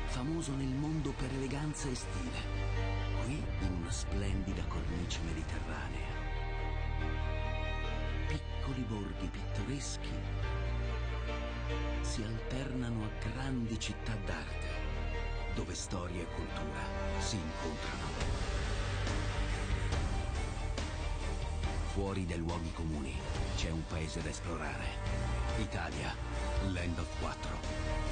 Famoso nel mondo per eleganza e stile, qui in una splendida cornice mediterranea. Piccoli borghi pittoreschi si alternano a grandi città d'arte, dove storia e cultura si incontrano. Fuori dai luoghi comuni c'è un paese da esplorare. Italia, Land of 4.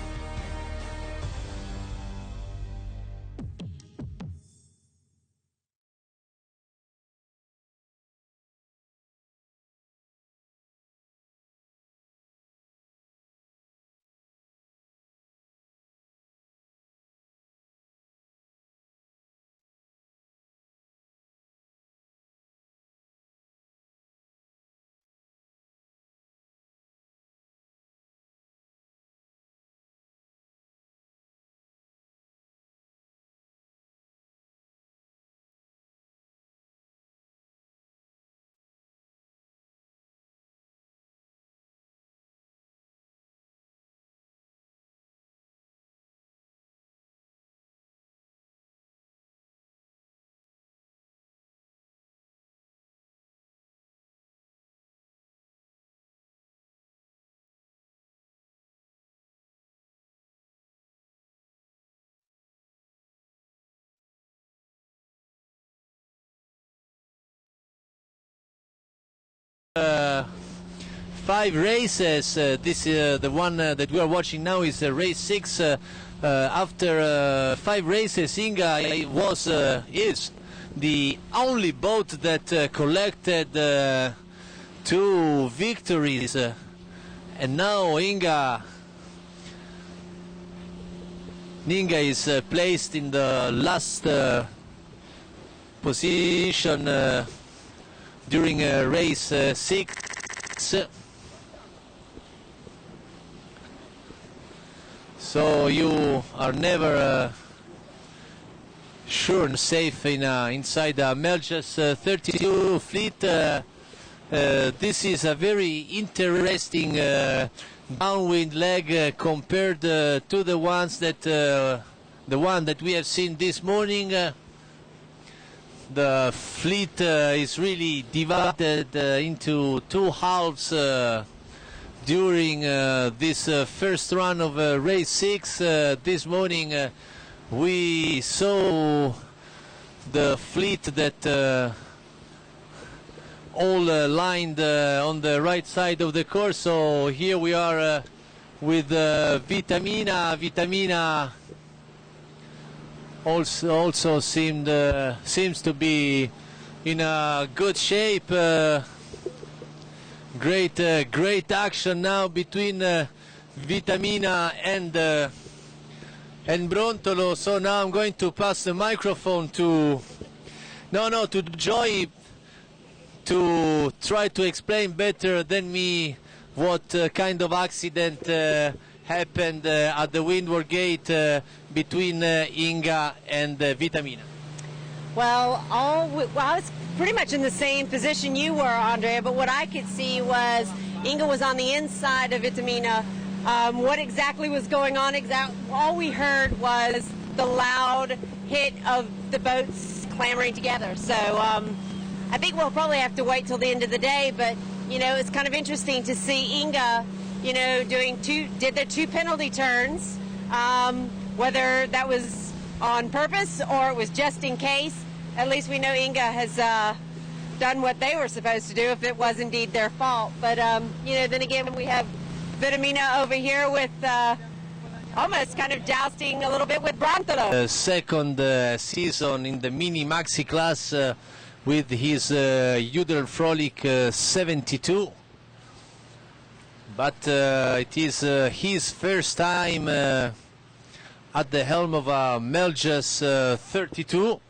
Five races. This the one that we are watching now is race 6. After 5 races, Inga is the only boat that collected 2 victories, and now Inga is placed in the last position during race 6. So you are never sure and safe inside the Melgues 32 fleet. This is a very interesting downwind leg compared to the ones that the one that we have seen this morning. The fleet is really divided into 2 halves during this first run of race 6. This morning we saw the fleet that all lined on the right side of the course. So here we are with Vitamina. Vitamina also seems to be in a good shape. Great action now between Vitamina and Brontolo. So now I'm going to pass the microphone to Joy to try to explain better than me what kind of accident happened at the windward gate between Inga and Vitamina. Well, I was pretty much in the same position you were, Andrea, but what I could see was Inga was on the inside of Vitamina, what exactly was going on. All we heard was the loud hit of the boats clamoring together. So I think we'll probably have to wait till the end of the day, but you know, it's kind of interesting to see Inga, you know, did their 2 penalty turns, whether that was on purpose or it was just in case. At least we know Inga has done what they were supposed to do if it was indeed their fault. But, you know, then again, we have Vitamina over here with almost kind of jousting a little bit with Brantolo. Second season in the mini maxi class with his Udel Frolic 72. But it is his first time at the helm of a Melgues 32.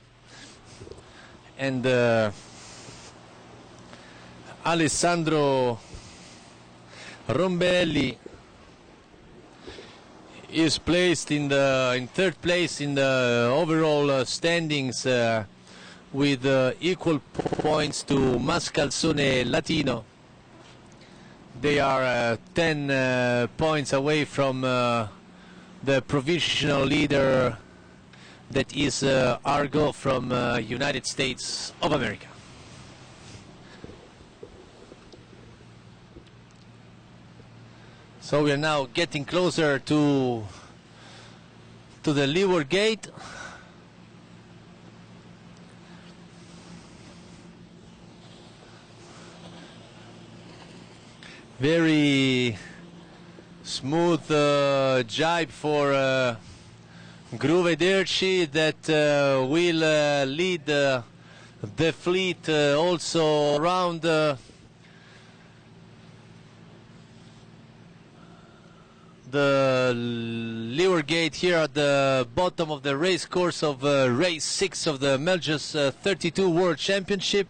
And Alessandro Rombelli is placed in 3rd place in the overall standings with equal points to Mascalzone Latino. They are 10 points away from the provisional leader, that is Argo from United States of America. So we are now getting closer to the leeward gate. Very smooth jibe for Gruvederci that will lead the fleet also around the leeward gate here at the bottom of the race course of race 6 of the Melgues 32 World Championship.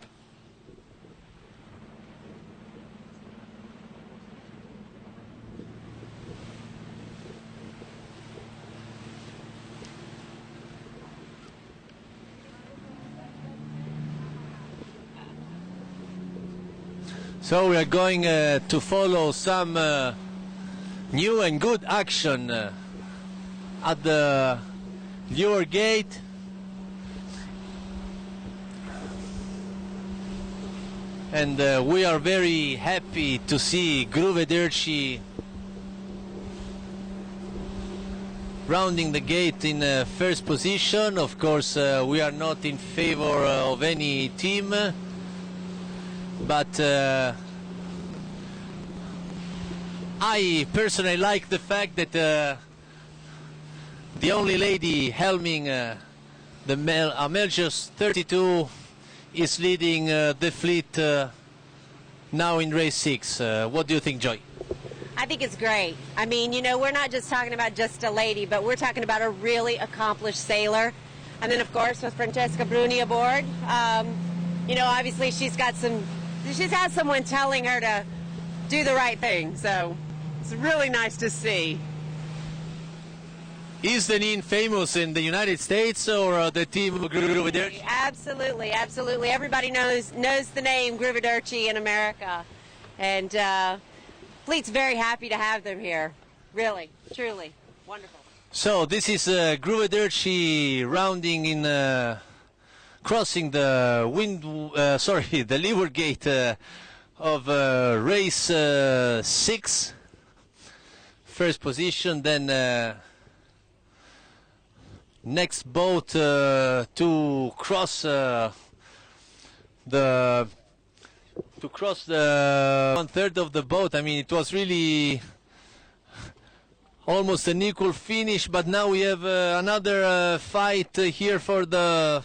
So we are going to follow some new and good action at the leeward gate. And we are very happy to see Gruvederci rounding the gate in first position. Of course, we are not in favor of any team, but I personally like the fact that the only lady helming the Melgues 32 is leading the fleet now in race 6. What do you think, Joy? I think it's great. I mean, you know, we're not just talking about just a lady, but we're talking about a really accomplished sailor. And then, of course, with Francesca Bruni aboard, you know, obviously she's had someone telling her to do the right thing. So it's really nice to see. Is the name famous in the United States or the team of Gruvederci? Absolutely, absolutely. Everybody knows the name Gruvederci in America. And fleet's very happy to have them here. Really, truly, wonderful. So this is Gruvederci rounding in, crossing the the leeward gate of race 6. First position, then next boat to cross the 1/3 of the boat. I mean, it was really almost an equal finish, but now we have another fight here for the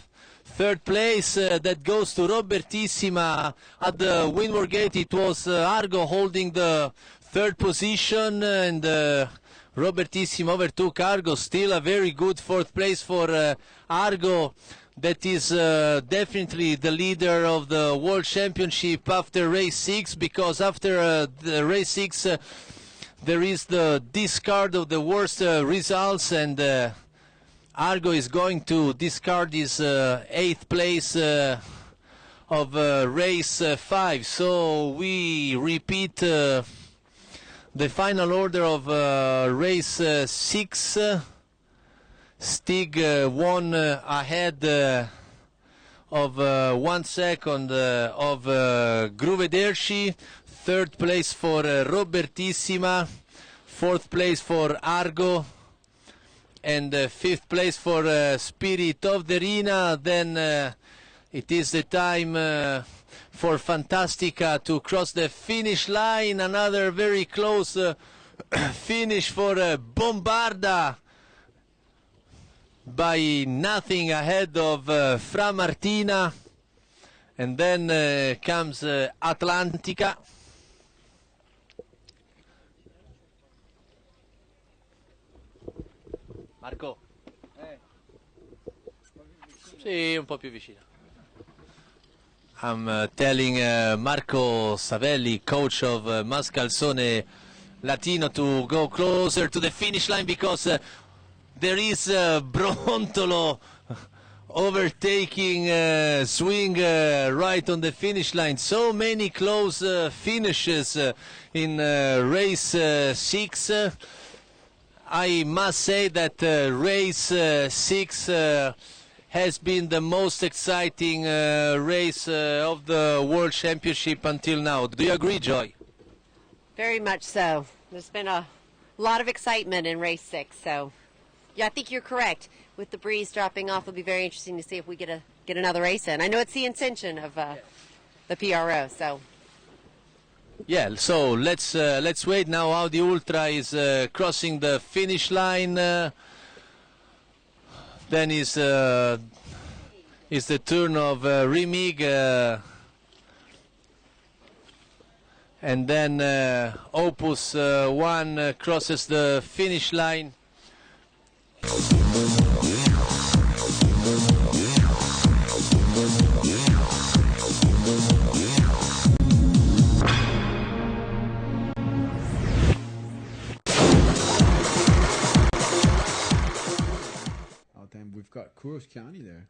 3rd place that goes to Robertissima at the windward gate. It was Argo holding the 3rd position, and Robertissima overtook Argo. Still a very good 4th place for Argo. That is definitely the leader of the World Championship after race 6, because after the race 6 there is the discard of the worst results, and Argo is going to discard his 8th place of race 5. So we repeat The final order of race 6. Stig won ahead of 1 second of Gruvederci. Third place for Robertissima. Fourth place for Argo. And fifth place for Spirit of the Rina. Then it is the time for Fantastica to cross the finish line. Another very close finish for Bombarda by nothing ahead of Fra Martina. And then comes Atlantica. Marco. Sì, un po' più vicino. I'm telling Marco Savelli, coach of Mascalzone Latino, to go closer to the finish line because there is Brontolo overtaking Swing right on the finish line. So many close finishes in race 6. I must say that race 6 has been the most exciting race of the World Championship until now. Do you agree, Joy? Very much so. There's been a lot of excitement in race 6, so yeah, I think you're correct. With the breeze dropping off, it'll be very interesting to see if we get another race in. I know it's the intention of the PRO, so. Yeah, so let's wait now how the Ultra is crossing the finish line. Then is the turn of Remig, and then Opus 1 crosses the finish line. We've got Kuros County there.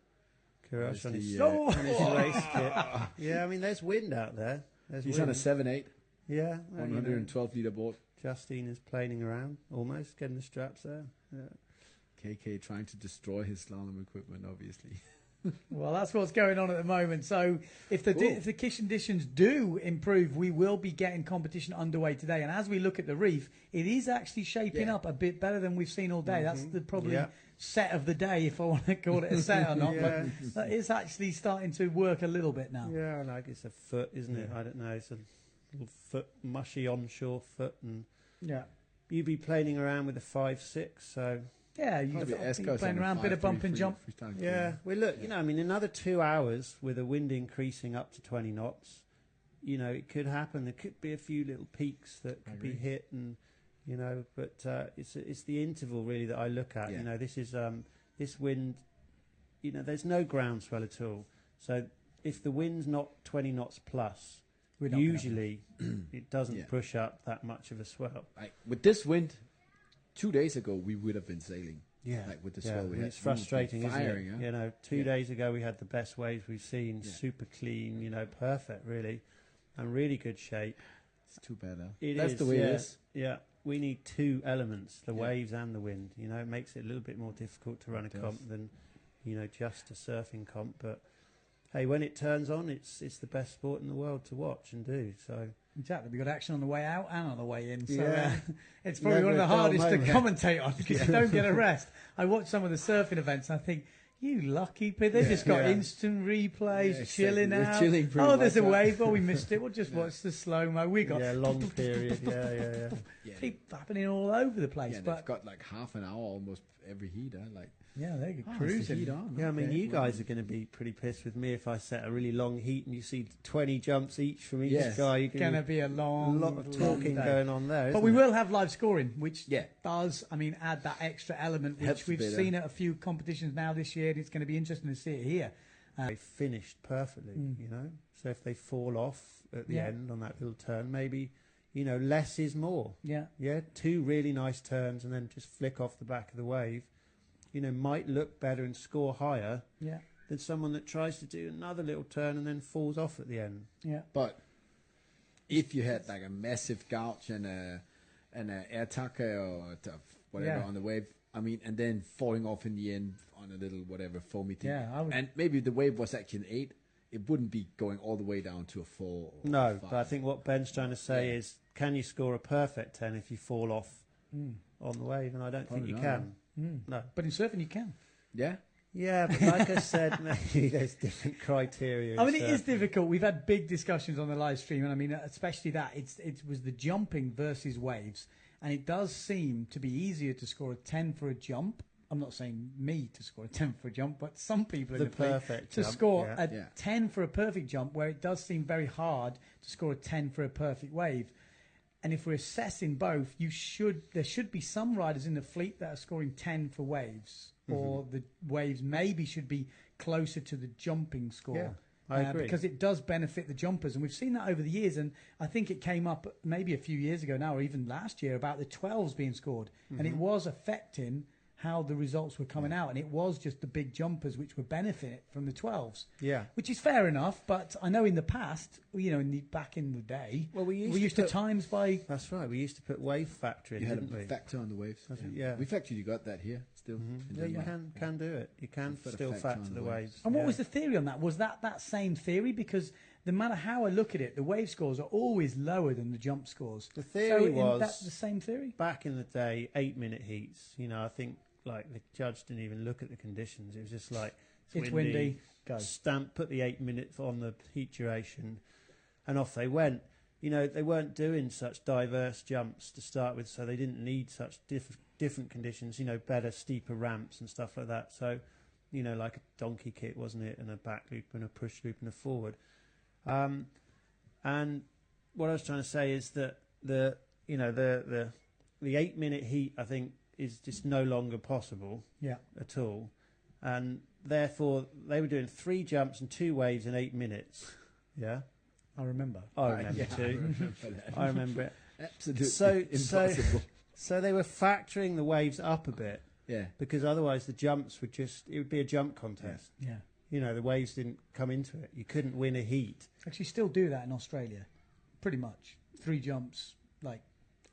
Kuros on his race kit. Yeah, I mean, there's wind out there. He's on a 7.8. Yeah. 112 litre boat. Justine is planing around, almost getting the straps there. Yeah. KK trying to destroy his slalom equipment, obviously. Well, that's what's going on at the moment. So if the conditions do improve, we will be getting competition underway today. And as we look at the reef, it is actually shaping up a bit better than we've seen all day. That's the probably set of the day, if I want to call it a set or not. But it's actually starting to work a little bit now. Yeah, like it's a foot, isn't it? I don't know. It's a little foot, mushy onshore foot. And you'd be planing around with a 5.6, so... Yeah, you're playing around, a bit of bump and jump. Yeah, well, look, you know, I mean, another 2 hours with the wind increasing up to 20 knots, you know, it could happen. There could be a few little peaks that could be hit, and you know, but it's the interval really that I look at. You know, this is this wind. You know, there's no groundswell at all. So if the wind's not 20 knots plus, usually it doesn't push up that much of a swell. With this wind. 2 days ago, we would have been sailing. Yeah, like with the swell we had. It's frustrating, isn't it? Huh? You know, 2 days ago we had the best waves we've seen, super clean, you know, perfect, really, and really good shape. It's too bad, huh? That's the way it is. Yeah, we need two elements: the waves and the wind. You know, it makes it a little bit more difficult to run a comp than, you know, just a surfing comp. But hey, when it turns on, it's the best sport in the world to watch and do. So. Exactly, we got action on the way out and on the way in, so it's probably one of the hardest to commentate on because you don't get a rest. I watch some of the surfing events and I think, you lucky people, they just got instant replays, chilling out. There's a wave, we missed it, we'll just watch the slow-mo. We got long period, Keep happening all over the place. Yeah, but they've got like half an hour almost every heat, like. Yeah, they could cruise heat on. Yeah, I mean, you guys are going to be pretty pissed with me if I set a really long heat and you see 20 jumps each from each guy. You're going to be a lot of talking going on there. But we will have live scoring, which does, I mean, add that extra element, which we've seen at a few competitions now this year. It's going to be interesting to see it here. They finished perfectly, you know. So if they fall off at the end on that little turn, maybe, you know, less is more. Yeah. Yeah, 2 really nice turns and then just flick off the back of the wave. You know, might look better and score higher than someone that tries to do another little turn and then falls off at the end. Yeah. But if you had like a massive gouge and an air tucker or whatever on the wave. I mean, and then falling off in the end on a little whatever foamy thing. Yeah, and maybe the wave was actually an 8. It wouldn't be going all the way down to a 4. Or no, a 5. but I think what Ben's trying to say is, can you score a perfect 10 if you fall off on the wave? And I don't think you can. No, but in surfing you can. Yeah. Yeah, but like I said, maybe there's different criteria. I mean, it is difficult. We've had big discussions on the live stream, and I mean, especially that it was the jumping versus waves, and it does seem to be easier to score a 10 for a jump. I'm not saying me to score a 10 for a jump, but some people in the perfect to jump, score a 10 for a perfect jump, where it does seem very hard to score a 10 for a perfect wave. And if we're assessing both, there should be some riders in the fleet that are scoring 10 for waves, or the waves maybe should be closer to the jumping score. Yeah, I agree. Because it does benefit the jumpers, and we've seen that over the years. And I think it came up maybe a few years ago now, or even last year, about the 12s being scored, and it was affecting how the results were coming out, and it was just the big jumpers which were benefiting from the 12s. Yeah, which is fair enough, but I know in the past, back in the day, we used to times by. That's right. We used to put wave factor in, didn't we? Factor on the waves. Yeah, we've actually got that here still. Yeah, you can do it. You can still factor the waves. And what was the theory on that? Was that same theory? Because no matter how I look at it, the wave scores are always lower than the jump scores. The theory was that's the same theory. Back in the day, 8-minute heats. I think. Like, the judge didn't even look at the conditions. It was just like, it's windy, go. Stamp, put the 8 minutes on the heat duration, and off they went. They weren't doing such diverse jumps to start with, so they didn't need such different conditions, better, steeper ramps and stuff like that. So, like a donkey kick, wasn't it, and a back loop and a push loop and a forward. And what I was trying to say is that the 8-minute heat, I think, is just no longer possible at all, and therefore they were doing 3 jumps and 2 waves in 8 minutes. I remember. I remember too. I remember it. Absolutely impossible. So they were factoring the waves up a bit, because otherwise the jumps it would be a jump contest. The waves didn't come into it. You couldn't win a heat. Actually, still do that in Australia, pretty much 3 jumps, like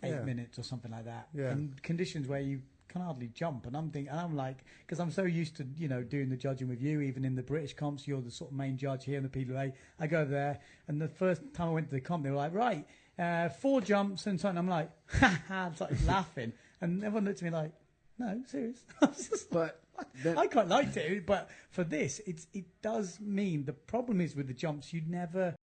8 minutes or something like that, in conditions where you can hardly jump. And I'm like, because I'm so used to doing the judging with you, even in the British comps, you're the sort of main judge here in the PWA. I go there, and the first time I went to the comp, they were like, right, 4 jumps and something. I'm like, ha ha, it's like laughing, and everyone looked at me like, no, serious. But I quite liked it, but for this, it does mean the problem is with the jumps, you never